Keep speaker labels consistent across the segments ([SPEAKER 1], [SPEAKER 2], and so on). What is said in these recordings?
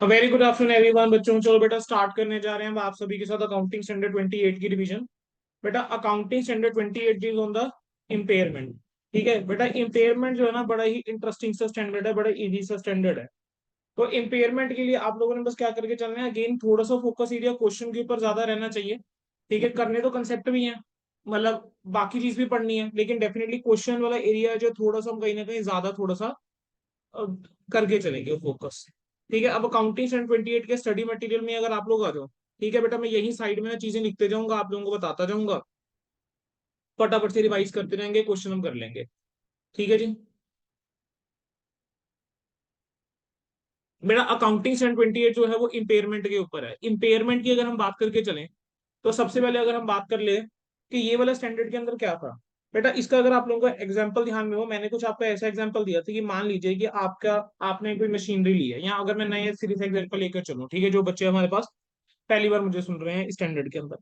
[SPEAKER 1] Very good afternoon everyone बच्चों। चलो बेटा स्टार्ट करने जा रहे हैं हम आप सभी के साथ अकाउंटिंग स्टैंडर्ड 28 की रिवीजन। बेटा accounting standard 28 deal on the impairment. ठीक है बेटा, इम्पेयरमेंट जो है ना बड़ा ही इंटरेस्टिंग सा स्टैंडर्ड है, बड़ा इजी सा स्टैंडर्ड है। तो इम्पेयरमेंट के लिए आप लोगों ने बस क्या करके चलना है, अगेन थोड़ा सा फोकस एरिया क्वेश्चन के ऊपर ज्यादा रहना चाहिए। ठीक है, करने तो कंसेप्ट भी है, मतलब बाकी चीज भी पढ़नी है, लेकिन डेफिनेटली क्वेश्चन वाला एरिया जो थोड़ा सा हम कहीं ना कहीं ज्यादा थोड़ा सा अ, करके चलेंगे फोकस। ठीक है, अब अकाउंटिंग सन 28 के स्टडी मटेरियल में अगर आप लोग आ जाओ, ठीक है बेटा, मैं यही साइड में ना चीजें लिखते जाऊंगा, आप लोगों को बताता जाऊंगा, फटाफट से रिवाइज करते रहेंगे, क्वेश्चन हम कर लेंगे। ठीक है जी। मेरा अकाउंटिंग सन 28 जो है वो इम्पेयरमेंट के ऊपर है। इम्पेयरमेंट की अगर हम बात करके चलें, तो सबसे पहले अगर हम बात कर ले कि ये वाला स्टैंडर्ड के अंदर क्या था। बेटा इसका अगर आप लोगों को एग्जांपल ध्यान में हो, मैंने कुछ आपका ऐसा एग्जांपल दिया था कि मान लीजिए कि आपका आपने कोई मशीनरी ली है, या अगर मैं नए सीरीज एग्जांपल लेकर चलूं, ठीक है, जो बच्चे हमारे पास पहली बार मुझे सुन रहे हैं स्टैंडर्ड के अंदर,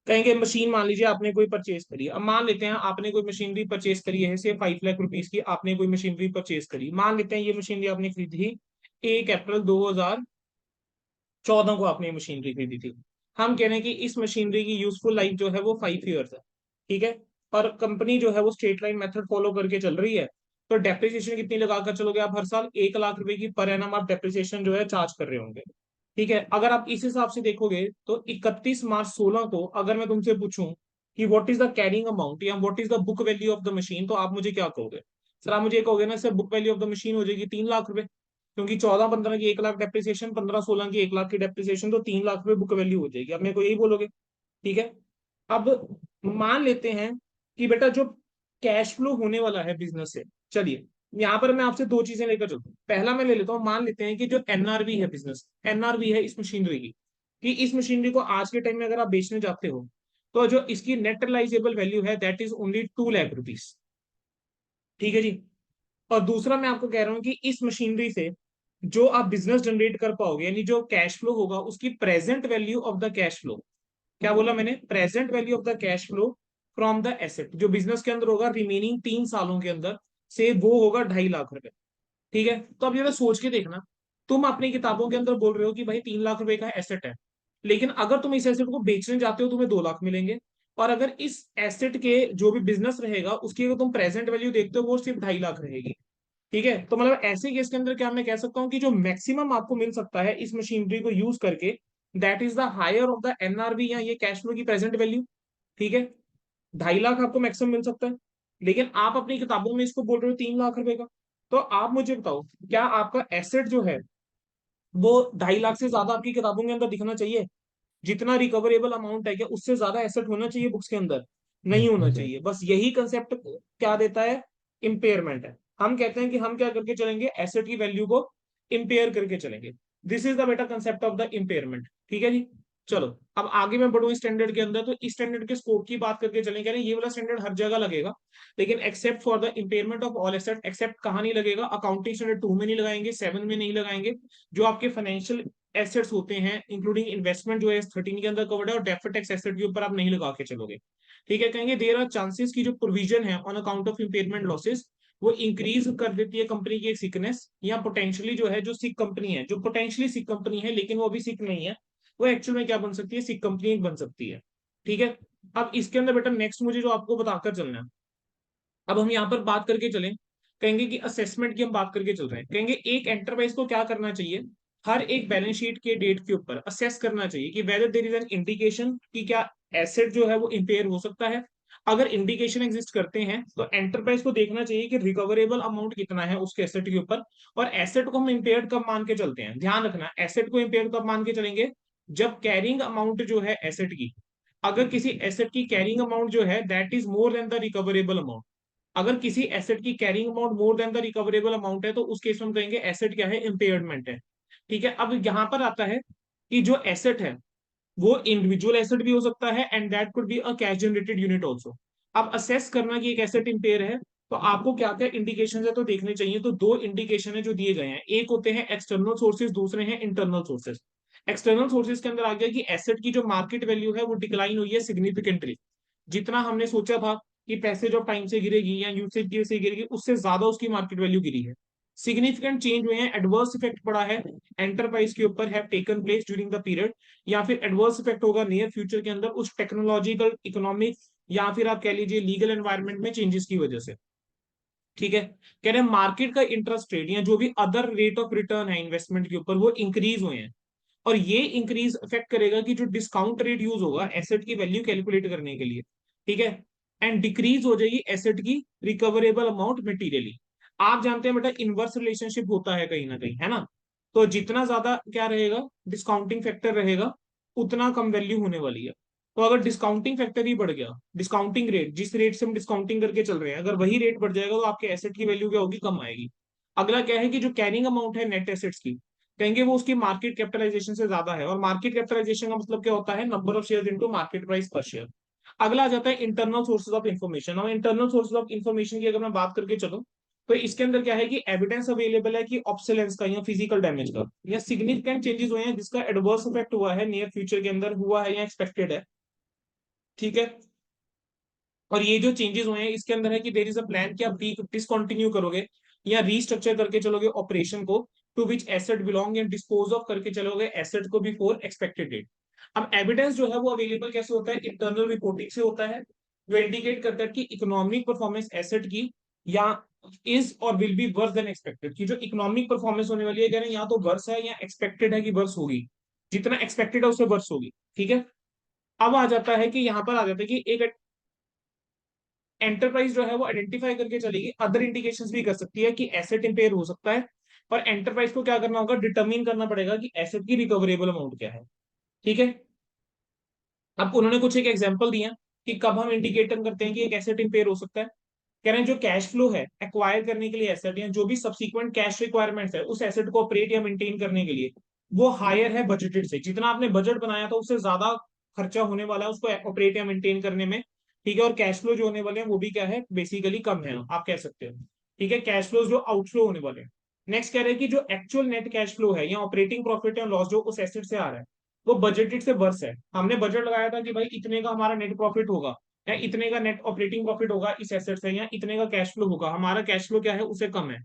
[SPEAKER 1] कहेंगे मशीन मान लीजिए आपने कोई परचेज करी है। अब मान लेते हैं आपने कोई मशीनरी परचेज करी है, से 5 लाख रुपीज की आपने कोई मशीनरी परचेज करी। मान लेते हैं ये मशीनरी आपने खरीदी थी 1 अप्रैल 2014 को, आपने ये मशीनरी खरीदी थी। हम कह रहे हैं कि इस मशीनरी की यूजफुल लाइफ जो है वो 5 ईयर्स है। ठीक है, और कंपनी जो है वो स्ट्रेट लाइन मेथड फॉलो करके चल रही है। तो डेप्रिसिएशन कितनी लगाकर चलोगे आप हर साल? 1 लाख रुपए की पर एनम आप डेप्रिसिएशन जो है चार्ज कर रहे होंगे। ठीक है, अगर आप इस हिसाब से देखोगे तो 31 मार्च 2016 को अगर मैं तुमसे पूछूं कि what is the carrying amount या what is the book value of the machine, तो आप मुझे क्या कहोगे? सर आप मुझे कहोगे ना sir, book value of the machine हो जाएगी 3 लाख रुपए, क्योंकि 14-15 की 1 लाख डेप्रिसिएशन, 15-16 की 1 लाख की डेप्रिसिएशन, तो 3 लाख रुपए बुक वैल्यू हो जाएगी। अब मेरे को यही बोलोगे। ठीक है, अब मान लेते हैं कि बेटा जो कैश फ्लो होने वाला है बिजनेस से, चलिए यहां पर मैं आपसे दो चीजें लेकर चलता हूँ। पहला मैं ले लेता हूँ, मान लेते हैं कि जो एनआरवी है, बिजनेस एनआरवी है इस मशीनरी की, कि इस मशीनरी को आज के टाइम में अगर आप बेचने जाते हो, तो जो इसकी नेट रिलाइजेबल वैल्यू है that is only 2 lakh rupees. ठीक है जी। और दूसरा मैं आपको कह रहा हूं कि इस मशीनरी से जो आप बिजनेस जनरेट कर पाओगे, यानी जो कैश फ्लो होगा, उसकी present value of the cash flow, क्या बोला मैंने? Present value of the cash flow from the asset, जो बिजनेस के अंदर होगा रिमेनिंग 3 सालों के अंदर, से वो होगा 2.5 लाख रुपए। ठीक है, तो अब ये तो सोच के देखना, तुम अपनी किताबों के अंदर बोल रहे हो कि भाई 3 लाख रुपए का एसेट है, लेकिन अगर तुम इस एसेट को बेचने जाते हो तुम्हें 2 लाख मिलेंगे। और अगर इस एसेट के जो भी बिजनेस रहेगा उसकी अगर तुम प्रेजेंट वैल्यू देखते हो वो सिर्फ 2.5 लाख रहेगी। ठीक है, तो मतलब ऐसे केस के अंदर क्या मैं कह सकता हूँ कि जो मैक्सिमम आपको मिल सकता है इस मशीनरी को यूज करके, that is the higher of the NRV, या ये कैश फ्लो की प्रेजेंट वैल्यू। ठीक है, 2.5 लाख आपको मैक्सिमम मिल सकता है, लेकिन आप अपनी किताबों में इसको बोल रहे हो 3 लाख रुपए का। तो आप मुझे बताओ, क्या आपका एसेट जो है वो 2.5 लाख से ज्यादा आपकी किताबों के अंदर दिखना चाहिए? जितना रिकवरेबल अमाउंट है क्या उससे ज्यादा एसेट होना चाहिए बुक्स के अंदर? नहीं होना चाहिए। बस यही कंसेप्ट क्या देता है? इम्पेयरमेंट है। हम कहते हैं कि हम क्या करके चलेंगे, एसेट की वैल्यू को इम्पेयर करके चलेंगे। दिस इज द बेटा कंसेप्ट ऑफ द इम्पेयरमेंट। ठीक है जी। चलो अब आगे मैं बढ़ू स्टैंडर्ड के अंदर, तो इस स्टैंडर्ड के स्कोप की बात करके चलेंगे। कह रहे हैं ये वाला स्टैंडर्ड हर जगह लगेगा, लेकिन except for the impairment of all asset. Except कहाँ नहीं लगेगा? अकाउंटिंग स्टैंडर्ड 2 में नहीं लगाएंगे, 7 में नहीं लगाएंगे। जो आपके फाइनेंशियल एसेट्स होते हैं इंक्लूडिंग इन्वेस्टमेंट जो है 13 के अंदर कवर्ड है, और डेफर्ड टैक्स एसेट के ऊपर आप नहीं लगा के चलोगे। ठीक है, कहेंगे देयर आर चांसेस की जो प्रोविजन है on account of impairment losses, वो इंक्रीज कर देती है कंपनी की एक सिकनेस, या पोटेंशियली जो है जो सिक कंपनी है, जो पोटेंशियली सिक कंपनी है लेकिन वो अभी सिक नहीं है, वो एक्चुअल में क्या बन सकती है? सिक कंपनी बन सकती है। ठीक है, अब इसके अंदर बेटा नेक्स्ट मुझे जो आपको बताकर चलना है, अब हम यहाँ पर बात करके चलें, कहेंगे कि असेसमेंट की हम बात करके चल रहे हैं। कहेंगे एक एंटरप्राइज को क्या करना चाहिए, हर एक बैलेंस शीट के डेट के ऊपर असेस करना चाहिए कि whether there is an indication कि क्या एसेट जो है वो इंपेयर हो सकता है। अगर इंडिकेशन एग्जिस्ट करते हैं तो एंटरप्राइज को देखना चाहिए कि रिकवरेबल अमाउंट कितना है उसके एसेट के ऊपर। और एसेट को हम इंपेयर्ड कब मान के चलते हैं? ध्यान रखना, एसेट को इंपेयर्ड कब मान के चलेंगे? जब कैरिंग अमाउंट जो है एसेट की, अगर किसी एसेट की कैरिंग अमाउंट जो है that is more than the recoverable amount, अगर किसी एसेट की carrying amount more than the recoverable amount है, तो उस केस में हम कहेंगे एसेट क्या है? इम्पेयरमेंट है। ठीक है, अब यहां पर आता है कि जो एसेट है वो इंडिविजुअल एसेट भी हो सकता है, and that could be a cash generated unit also. अब असेस करना कि एक एसेट इंपेयर है, तो आपको क्या क्या इंडिकेशन है तो देखने चाहिए। तो दो इंडिकेशन है जो दिए गए हैं, एक होते हैं एक्सटर्नल सोर्सेज, दूसरे हैं इंटरनल सोर्सेज। एक्सटर्नल सोर्सेज के अंदर आ गया कि एसेट की जो मार्केट वैल्यू है वो डिक्लाइन हुई है सिग्निफिकेंटली। जितना हमने सोचा था कि पैसे जो टाइम से गिरेगी या यूसेज की से गिरेगी, उससे ज्यादा उसकी मार्केट वैल्यू गिरी है। सिग्निफिकेंट चेंज हुए हैं, एडवर्स इफेक्ट पड़ा है एंटरप्राइज के ऊपर, have taken place during the period, या फिर एडवर्स इफेक्ट होगा नियर फ्यूचर के अंदर उस टेक्नोलॉजिकल, इकोनॉमिक, या फिर आप कह लीजिए लीगल एनवायरनमेंट में चेंजेस की वजह से। ठीक है, कह रहे हैं मार्केट का इंटरेस्ट रेट या जो भी अदर रेट ऑफ रिटर्न है इन्वेस्टमेंट के ऊपर वो इंक्रीज हुए हैं, और ये इंक्रीज अफेक्ट करेगा कि जो डिस्काउंट रेट यूज होगा एसेट की वैल्यू कैलकुलेट करने के लिए। ठीक है, एंड डिक्रीज हो जाएगी एसेट की रिकवरेबल अमाउंट मटेरियली। आप जानते हैं बेटा इनवर्स रिलेशनशिप होता है कहीं ना कहीं, है ना? तो जितना ज्यादा क्या रहेगा, डिस्काउंटिंग फैक्टर रहेगा, उतना कम वैल्यू होने वाली है। तो अगर डिस्काउंटिंग फैक्टर ही बढ़ गया, डिस्काउंटिंग रेट जिस रेट से हम डिस्काउंटिंग करके चल रहे हैं अगर वही रेट बढ़ जाएगा तो आपके एसेट की वैल्यू क्या होगी, कम आएगी। अगला क्या है कि जो कैरिंग अमाउंट है नेट एसेट्स की, कहेंगे वो उसकी मार्केट कैपिटलाइजेशन से ज्यादा है, और मार्केट कैपिटलाइजेशन का मतलब क्या होता है, number of share into market price पर शेयर। अगला आ जाता है इंटरनल सोर्सेज ऑफ इन्फॉर्मेशन। अब इंटरनल सोर्सेज ऑफ इन्फॉर्मेशन की अगर मैं बात करके चलूं, तो इसके अंदर क्या है कि एविडेंस अवेलेबल है कि ऑब्सोलेंस का या फिजिकल डैमेज का या सिग्निफिकेंट चेंजेस हुए हैं जिसका एडवर्स इफेक्ट हुआ है नियर फ्यूचर के अंदर, हुआ है या एक्सपेक्टेड है। ठीक है, और ये जो चेंजेस हुए हैं इसके अंदर है कि देयर इज अ प्लान कि आप डिसकंटिन्यू करोगे या रीस्ट्रक्चर करके चलोगे ऑपरेशन को, टू विच एसेट बिलोंग, या डिस्पोज ऑफ करके चलोगे एसेट को बिफोर एक्सपेक्टेड डेट। अब एविडेंस जो है वो अवेलेबल कैसे होता है, इंटरनल रिपोर्टिंग से होता है, जो इंडिकेट करता है कि इकोनॉमिक परफॉर्मेंस एसेट की या इज और will be worse than expected, की जो इकोनॉमिक परफॉर्मेंस होने वाली है कह रहे हैं या तो वर्स है या एक्सपेक्टेड है कि वर्स होगी, जितना एक्सपेक्टेड है उससे वर्स होगी। ठीक है, अब आ जाता है कि यहाँ पर आ जाता है कि एक एंटरप्राइज जो है वो आइडेंटिफाई करके चलेगी, अदर इंडिकेशंस भी कर सकती है कि एसेट इंपेयर हो सकता है, पर एंटरप्राइज को क्या करना होगा, डिटरमिन करना पड़ेगा कि एसेट की रिकवरेबल अमाउंट क्या है। ठीक है, अब उन्होंने कुछ एक एग्जांपल दिया कि कब हम इंडिकेटर करते हैं कि एक एसेट इंपेयर हो सकता है। कह रहे हैं जो कैश फ्लो है एक्वायर करने के लिए एसेट, या जो भी सब्सिक्वेंट कैश रिक्वायरमेंट्स है उस एसेट को ऑपरेट या मेंटेन करने के लिए, वो हायर है बजटेड से, जितना आपने बजट बनाया था उससे ज्यादा खर्चा होने वाला है उसको ऑपरेट या मेंटेन करने में। ठीक है, और कैश फ्लो जो होने वाले हैं वो भी क्या है, बेसिकली कम है, आप कह सकते हो। ठीक है, कैश फ्लो जो आउटफ्लो होने वाले हैं। नेक्स्ट कह रहे हैं कि जो एक्चुअल नेट कैश फ्लो है या ऑपरेटिंग प्रॉफिट या लॉस जो उस एसेट से आ रहा है वो बजटेड से वर्स है। हमने बजट लगाया था कि भाई इतने का हमारा नेट प्रॉफिट होगा, या इतने का नेट ऑपरेटिंग प्रॉफिट होगा इस एसेट से, या इतने का कैश फ्लो होगा, हमारा कैश फ्लो क्या है उससे कम है।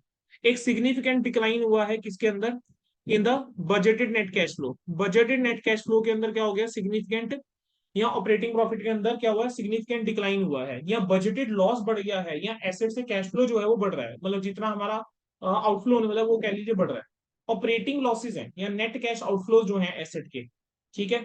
[SPEAKER 1] एक सिग्निफिकेंट डिक्लाइन हुआ है किसके अंदर, in the budgeted net cash flow. Budgeted net cash flow के अंदर क्या हो गया, सिग्निफिकेंट, या ऑपरेटिंग प्रॉफिट के अंदर क्या हुआ है, सिग्निफिकेंट डिक्लाइन हुआ है, या बजटेड लॉस बढ़ गया है, या एसेट से कैश फ्लो जो है वो बढ़ रहा है, मतलब जितना हमारा आउटफ्लो होने वाला है वो कह लीजिए बढ़ रहा है। ऑपरेटिंग लॉसेज हैं या नेट कैश आउटफ्लो जो है एसेट के, ठीक है,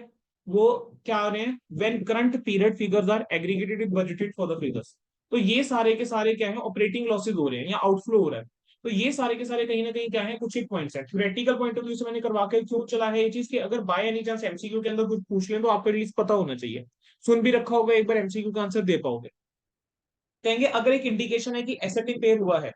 [SPEAKER 1] वो क्या आ रहे हैं, when current period figures are aggregated with budgeted for the figures. तो ये सारे के सारे क्या है, ऑपरेटिंग लॉसेज हो रहे हैं या आउटफ्लो हो रहा है। तो ये सारे के सारे कहीं ना कहीं क्या है, कुछ एक पॉइंट्स है, थ्योरेटिकल पॉइंट ऑफ व्यू से मैंने करवा के क्यों चला है ये चीज कि अगर बाय एनी चांस एमसीक्यू के अंदर कुछ पूछ लें तो आपको एटलीस्ट पता होना चाहिए, सुन भी रखा होगा एक बार एमसीक्यू का आंसर दे पाओगे। कहेंगे अगर एक इंडिकेशन है कि एसेट इंपेयर हुआ है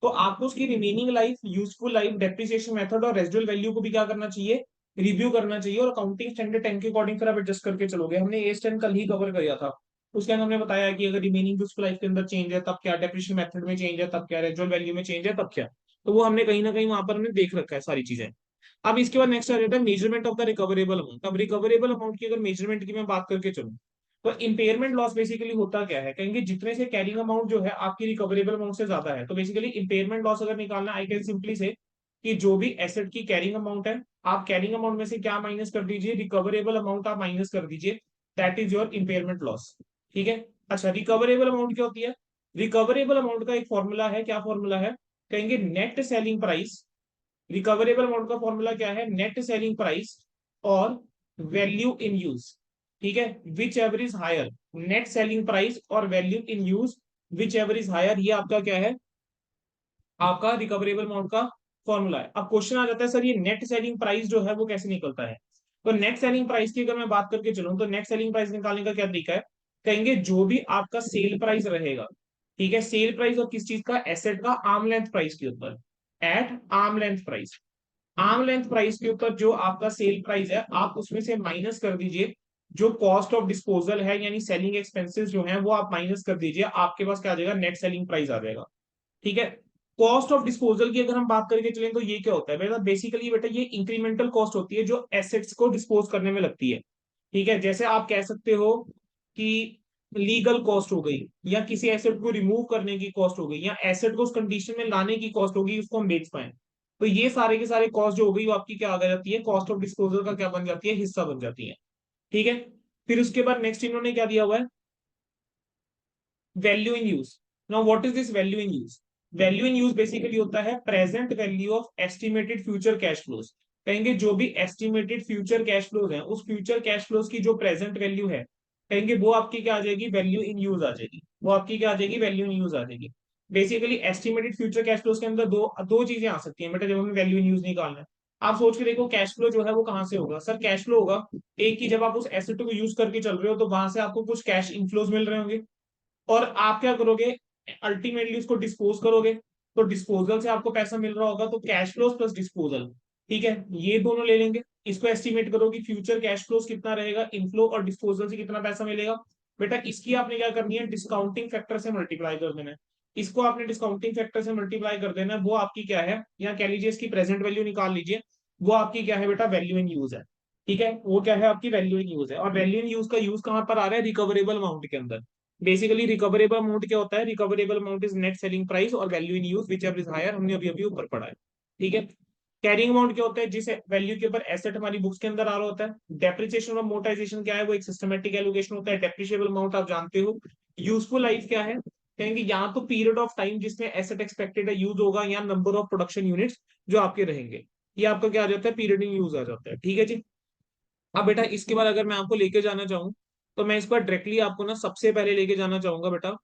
[SPEAKER 1] तो आपको उसकी remaining life, useful life, depreciation method और रेजिडुअल वैल्यू को भी क्या करना चाहिए, रिव्यू करना चाहिए, और अकाउंटिंग स्टैंडर्ड 10 के अकॉर्डिंग फिर आप एडजस्ट करके चलोगे। हमने एस 10 कल ही कवर किया था, उसके अंदर हमने बताया कि अगर रिमेनिंग यूजफुल लाइफ के अंदर चेंज है तब क्या, डेप्रिसिएशन मेथड में चेंज है तब क्या, रेजिडुअल वैल्यू में चेंज है तब क्या। तो वो हमने कहीं ना कहीं वहां पर हमने देख रखा है सारी चीजें। अब इसके बाद नेक्स्ट आ जाता है measurement of the recoverable amount. अब रिकवरेबल अमाउंट की अगर मेजरमेंट की मैं बात करके चलूँ, तो इंपेयरमेंट लॉस बेसिकली होता क्या है, कहेंगे जितने से कैरिंग अमाउंट जो है आपकी रिकवरेबल अमाउंट से ज्यादा है, तो बेसिकली इंपेयरमेंट लॉस अगर निकालना, आई कैन सिंपली से कि जो भी एसेट की कैरिंग अमाउंट है, आप कैरिंग अमाउंट में से क्या माइनस कर दीजिए, रिकवरेबल अमाउंट आप माइनस कर दीजिए, that is your impairment loss. ठीक है, अच्छा रिकवरेबल अमाउंट क्या होती है, रिकवरेबल अमाउंट का एक फॉर्मूला है, क्या फॉर्मूला है, कहेंगे net selling price. Recoverable amount का फॉर्मूला क्या है, नेट सेलिंग प्राइस और वैल्यू इन यूज। ठीक है, whichever is higher, net selling price और value in use whichever is higher, ये आपका क्या है, आपका रिकवरेबल अमाउंट का फॉर्मूला है। अब क्वेश्चन आ जाता है सर ये नेट सेलिंग प्राइस जो है वो कैसे निकलता है। तो नेट सेलिंग प्राइस की अगर मैं बात करके चलूं तो नेट सेलिंग प्राइस निकालने का क्या तरीका है, कहेंगे जो भी आपका सेल प्राइस रहेगा, ठीक है, सेल प्राइस और किस चीज का, एसेट का आर्म लेंथ प्राइस के ऊपर, at arm length price. Arm length price के ऊपर जो आपका सेल प्राइस है आप उसमें से माइनस कर दीजिए जो कॉस्ट ऑफ डिस्पोजल है, यानी सेलिंग एक्सपेंसेस जो है वो आप माइनस कर दीजिए, आपके पास क्या आ जाएगा, नेट सेलिंग प्राइस आ जाएगा। ठीक है, कॉस्ट ऑफ डिस्पोजल की अगर हम बात करके चलें तो ये क्या होता है बेटा, बेसिकली बेटा ये इंक्रीमेंटल कॉस्ट होती है जो एसेट्स को डिस्पोज करने में लगती है। ठीक है, जैसे आप कह सकते हो कि लीगल कॉस्ट हो गई, या किसी एसेट को रिमूव करने की कॉस्ट हो गई, या एसेट को उस कंडीशन में लाने की कॉस्ट होगी उसको हम बेच पाए, तो ये सारे के सारे कॉस्ट जो हो गई वो आपकी क्या आ जाती है, कॉस्ट ऑफ डिस्पोजल का क्या बन जाती है, हिस्सा बन जाती है। ठीक है। फिर उसके बाद नेक्स्ट इन्होंने क्या दिया हुआ है, value in use. Now what is this value in use? Value in use basically होता है present value of estimated future cash flows. कहेंगे जो भी एस्टिमेटेड फ्यूचर कैश फ्लोज हैं, उस फ्यूचर कैश फ्लोज की जो प्रेजेंट वैल्यू है, कहेंगे वो आपकी क्या आ जाएगी, वैल्यू इन यूज आ जाएगी। वो आपकी क्या आ जाएगी, वैल्यू इन यूज आ जाएगी। Basically estimated future cash flows के अंदर दो दो चीजें आ सकती हैं बेटा जब हमें वैल्यू इन यूज निकालना है। आप सोच के देखो कैश फ्लो जो है वो कहां से होगा, सर कैश फ्लो होगा एक की जब आप उस एसेट को यूज करके चल रहे हो तो वहां से आपको कुछ कैश इनफ्लोज मिल रहे होंगे, और आप क्या करोगे, अल्टीमेटली उसको डिस्पोज करोगे, तो डिस्पोजल से आपको पैसा मिल रहा होगा, तो कैश फ्लोज प्लस डिस्पोजल। ठीक है, ये दोनों ले लेंगे। इसको एस्टिमेट करो कि फ्यूचर कैश फ्लोज कितना रहेगा, इनफ्लो और डिस्पोजल से कितना पैसा मिलेगा। बेटा इसकी आपने क्या करनी है, डिस्काउंटिंग फैक्टर से मल्टीप्लाई कर देना है। इसको आपने डिस्काउंटिंग फैक्टर से मल्टीप्लाई कर देना है, वो आपकी क्या है, या कह लीजिए इसकी प्रेजेंट वैल्यू निकाल लीजिए, वो आपकी क्या है बेटा, वैल्यू इन यूज है। ठीक है, वो क्या है आपकी वैल्यू इन यूज है। और वैल्यू इन यूज का यूज कहां पर आ रहा है, रिकवरेबल अमाउंट के अंदर। बेसिकली रिकवरेबल अमाउंट क्या होता है, recoverable amount is net selling price और value in use whichever is higher, हमने अभी अभी ऊपर पढ़ा है। ठीक है। कैरिंग अमाउंट क्या होता है, जिस वैल्यू के ऊपर एसेट हमारी बुक्स के अंदर आ रहा होता है। डेप्रिसिएशन और मोटाइजेशन क्या है, वो एक सिस्टमेटिक एलोकेशन होता है। डेप्रिशिएबल अमाउंट आप जानते हो। यूजफुल लाइफ क्या है, कहेंगे यहाँ तो पीरियड ऑफ टाइम जिसमें एसेट एक्सपेक्टेड है यूज होगा, या नंबर ऑफ प्रोडक्शन यूनिट्स जो आपके रहेंगे, ये आपका क्या आ जाता है, पीरियड इन यूज आ जाता है। ठीक है जी। अब बेटा इसके बाद अगर मैं आपको लेके जाना चाहूँ, तो मैं इस बार डायरेक्टली आपको ना सबसे पहले लेके जाना चाहूंगा बेटा,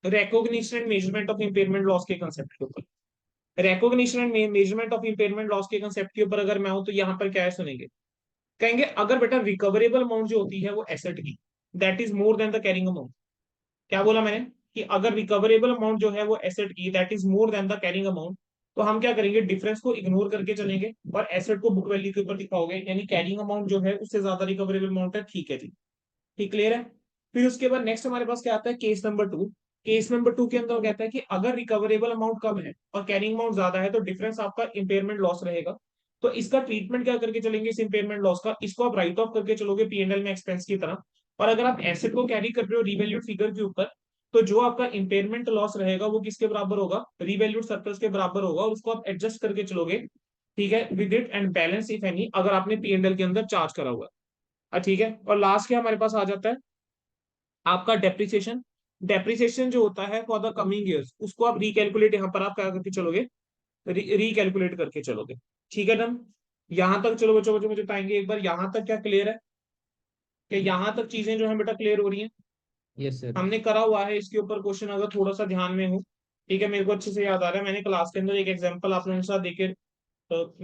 [SPEAKER 1] recognition and measurement of impairment loss के कंसेप्ट के ऊपर। Recognition and measurement of impairment loss के कंसेप्ट के ऊपर अगर मैं हूं तो यहाँ पर क्या है सुनेंगे, कहेंगे अगर बेटा रिकवरेबल अमाउंट जो होती है वो एसेट की, that is more than the carrying amount. क्या बोला मैंने, कि अगर रिकवरेबल अमाउंट जो है वो एसेट की, that is more than the carrying amount, तो हम क्या करेंगे, डिफरेंस को इग्नोर करके चलेंगे और एसेट को बुक वैल्यू के ऊपर दिखाओगे, यानी कैरिंग अमाउंट जो है उससे ज्यादा रिकवरेबल अमाउंट है। ठीक है जी, ठीक, क्लियर है। फिर उसके बाद नेक्स्ट हमारे पास क्या आता है, case number two. Case number two के अंदर वो कहता है कि अगर रिकवरेबल अमाउंट कम है और कैरिंग अमाउंट ज्यादा है तो डिफरेंस आपका इंपेयरमेंट लॉस रहेगा। तो इसका ट्रीटमेंट क्या करके चलेंगे, इस इंपेयरमेंट लॉस का, इसको आप राइट ऑफ करके चलोगे पीएनएल में एक्सपेंस की तरह। और अगर आप एसेट को कैरी कर रहे हो रिवैल्यूड फिगर के ऊपर, तो जो आपका इंपेयरमेंट लॉस रहेगा वो किसके बराबर होगा, रिवैल्यूड सरप्लस के बराबर होगा, और उसको आप एडजस्ट करके चलोगे। ठीक है, with it and balance if any, अगर आपने पीएनएल के अंदर चार्ज करा हुआ है। ठीक है, और लास्ट क्या हमारे पास आ जाता है, आपका डेप्रिसिएशन। डेप्रिसिएशन जो होता है फॉर द कमिंग ईयर्स, उसको आप रिकैलकुलेट यहाँ पर आप क्या करके चलोगे, रिकैलकुलेट करके चलोगे। ठीक है डन। यहां तक चलो बच्चों, बच्चों मुझे बताएंगे एक बार यहां तक क्या क्लियर है, कि यहां तक चीजें जो है बेटा क्लियर हो रही हैं।
[SPEAKER 2] Yes sir.
[SPEAKER 1] हमने करा हुआ है इसके ऊपर क्वेश्चन, अगर थोड़ा सा ध्यान में हो। ठीक है, मेरे को अच्छे से याद आ रहा है, मैंने क्लास के अंदर एक एग्जांपल आप लोगों के साथ देखे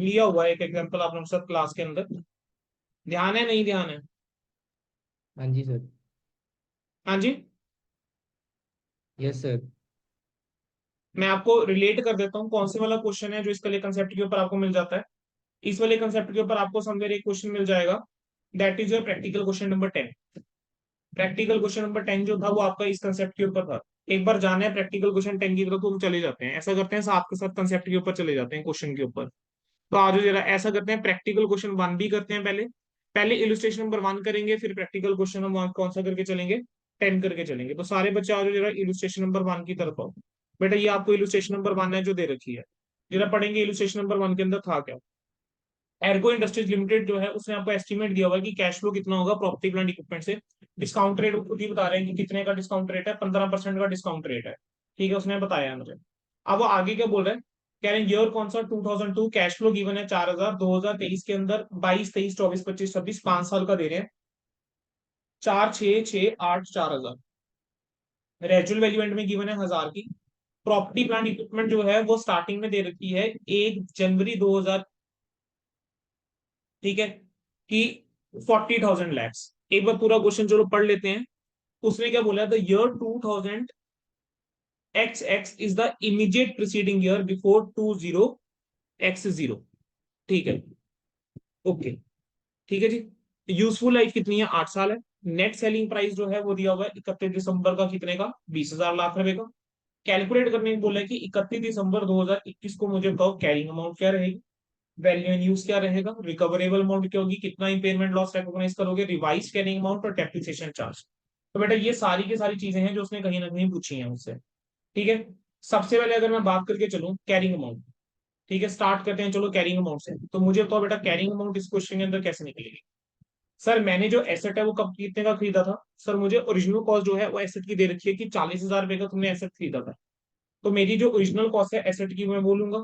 [SPEAKER 1] लिया हुआ है, एक एग्जांपल आप लोगों के साथ क्लास के अंदर। ध्यान है, नहीं ध्यान है?
[SPEAKER 2] हाँ जी सर।
[SPEAKER 1] हाँ जी।
[SPEAKER 2] Yes sir.
[SPEAKER 1] मैं आपको रिलेट कर देता हूँ कौन से वाला क्वेश्चन है जो इस वाले कंसेप्ट के ऊपर आपको मिल जाता है। इस वाले कंसेप्ट के ऊपर आपको समवेयर एक क्वेश्चन मिल जाएगा, that is your practical question number 10। Practical question number 10 जो था वो आपका इस कंसेप्ट के ऊपर था। एक बार जाना है प्रैक्टिकल क्वेश्चन 10 की तरफ तो हम चले जाते हैं, ऐसा करते हैं साथ के साथ कंसेप्ट के ऊपर चले जाते हैं, क्वेश्चन के ऊपर। तो आज जरा ऐसा करते हैं, प्रैक्टिकल क्वेश्चन 1 भी करते हैं पहले। पहले इलस्ट्रेशन नंबर 1 करेंगे, फिर प्रैक्टिकल क्वेश्चन हम कौन सा करके चलेंगे, 10 करके चलेंगे। तो सारे बच्चे आज जरा इलस्ट्रेशन नंबर 1 की तरफ आओ। बेटा ये आपको इलस्ट्रेशन नंबर 1 है जो दे रखी है, जरा पढ़ेंगे इलस्ट्रेशन नंबर 1 के अंदर था क्या। एर्गो इंडस्ट्रीज लिमिटेड जो है उसने आपको एस्टिमेट दिया हुआ है कि कैश फ्लो कितना होगा प्रॉपर्टी प्लांट इक्विपमेंट से। डिस्काउंट रेट वो खुद ही बता रहे हैं कि कितने का डिस्काउंट रेट है, 15% का डिस्काउंट रेट है। ठीक है, उसने बताया है मुझे। अब वो आगे क्या बोल रहे हैं, कह रहे हैं ईयर कौन सा, 2002, कैश फ्लो गिवन है 4000, 2023 के अंदर 22, 23, 24, 25, 26, 5 साल का दे रहे हैं, 4, 6, 6, 8, 4000। रेजुअल वैल्यू एंड में गिवन है 1000 की। प्रॉपर्टी प्लांट इक्विपमेंट जो है वो स्टार्टिंग में दे रखी है 1 जनवरी 2000। ठीक है, कि 40,000 लैक्स। एक बार पूरा क्वेश्चन चलो पढ़ लेते हैं। उसने क्या बोला, the year 2000 x x is the immediate preceding year before 20 x 0। ठीक है, ओके, ठीक है जी। यूजफुल लाइफ कितनी है, 8 साल है। नेट सेलिंग प्राइस जो है वो दिया हुआ है 31 दिसंबर का, कितने का, 20,000 लाख रुपए का। कैलकुलेट करने को बोला है कि 31 दिसंबर 2021 को मुझे बताओ कैरिंग अमाउंट क्या रहेगी, वैल्यू इन यूज क्या रहेगा, रिकवरेबल अमाउंट क्या होगी, कितना इंपेयरमेंट लॉस रिकॉग्नाइज करोगे, रिवाइज कैरिंग अमाउंट और डेप्रिसिएशन चार्ज। तो बेटा ये सारी की सारी चीजें हैं जो उसने कहीं ना कहीं पूछी हैं मुझसे। ठीक है, सबसे पहले अगर मैं बात करके चलूं कैरिंग अमाउंट, ठीक है स्टार्ट करते हैं चलो कैरिंग अमाउंट से। तो मुझे बताओ बेटा कैरिंग अमाउंट इस क्वेश्चन के अंदर कैसे निकलेगी। सर मैंने जो एसेट है वो कब कितने का खरीदा था, सर मुझे ओरिजिनल कॉस्ट जो है वो एसेट की दे रखी है कि 40,000 रुपए का तुमने एसेट खरीदा था। तो मेरी जो ओरिजिनल कॉस्ट है एसेट की मैं बोलूंगा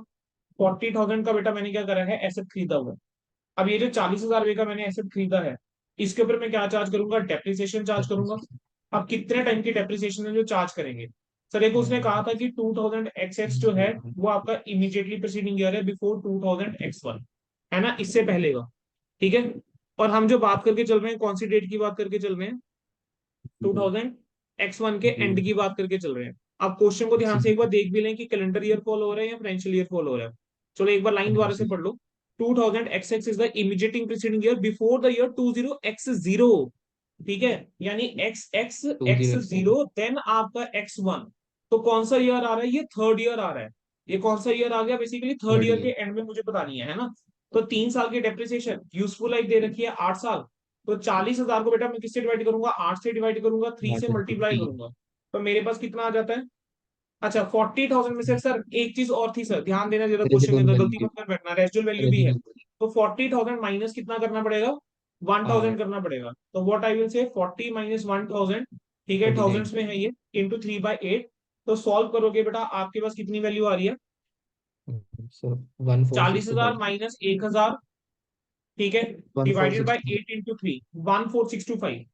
[SPEAKER 1] 40,000 का बेटा मैंने क्या करा है एसेट खरीदा हुआ है। अब ये जो 40,000 रुपए का मैंने एसेट खरीदा है इसके ऊपर मैं क्या चार्ज करूंगा, डेप्रिसिएशन चार्ज करूंगा। अब कितने टाइम की डेप्रिसिएशन है जो चार्ज करेंगे। सर एक उसने कहा था कि 2000 एक्स जो है वो आपका इमीडिएटली प्रीसीडिंग ईयर है बिफोर 2000 x1, है ना, इससे पहले का। ठीक है, और हम जो बात करके चल रहे हैं कौन सी डेट की बात करके चल रहे हैं, 2000 x1 के एंड की बात करके चल रहे हैं। अब क्वेश्चन को ध्यान से एक बार देख भी लें कि कैलेंडर ईयर फॉलो हो रहा है या फाइनेंशियल ईयर फॉलो हो रहा है। चलो एक बार लाइन दोबारा से पढ़ लो। 2000 XX is the immediate preceding year before the year 20x0। ठीक है, यानी X X X
[SPEAKER 2] 20x1।
[SPEAKER 1] Zero then आपका x1। तो कौन सा ईयर आ रहा है, ये थर्ड ईयर आ रहा है। ये कौन सा ईयर आ गया, बेसिकली थर्ड
[SPEAKER 2] थर्ड
[SPEAKER 1] ईयर के
[SPEAKER 2] ईयर।
[SPEAKER 1] एंड में मुझे बतानी है ना। तो 3 साल की डेप्रिसिएशन, यूजफुल लाइफ दे रखी है 8 साल। तो 40,000 को बेटा मैं किससे डिवाइड करूंगा, 8 से डिवाइड करूंगा, 3 से
[SPEAKER 2] नॉट इंटू
[SPEAKER 1] मल्टीप्लाई
[SPEAKER 2] 3।
[SPEAKER 1] करूंगा। तो मेरे पास कितना आ जाता है। अच्छा 40,000 में से सर एक चीज और थी सर, ध्यान देना जरा क्वेश्चन के
[SPEAKER 2] रेजिडुअल
[SPEAKER 1] अंदर, गलती
[SPEAKER 2] वैल्यू।
[SPEAKER 1] मत कर बैठना, रेसिडुअल वैल्यू भी है।
[SPEAKER 2] रेजिडुअल
[SPEAKER 1] तो 40,000 माइनस कितना करना पड़ेगा, 1,000
[SPEAKER 2] 8।
[SPEAKER 1] करना पड़ेगा। तो what I will say 40 minus 1,000, ठीक है
[SPEAKER 2] 49।
[SPEAKER 1] थाउजेंड्स में है ये, इंटू 3/8। तो सॉल्व करोगे बेटा आपके पास कितनी वैल्यू आ रही है,
[SPEAKER 2] सो 1462
[SPEAKER 1] 40,000 माइनस 1,000, ठीक है, डिवाइडेड बाई
[SPEAKER 2] 1462।
[SPEAKER 1] 8 इंटू 3, 14,625।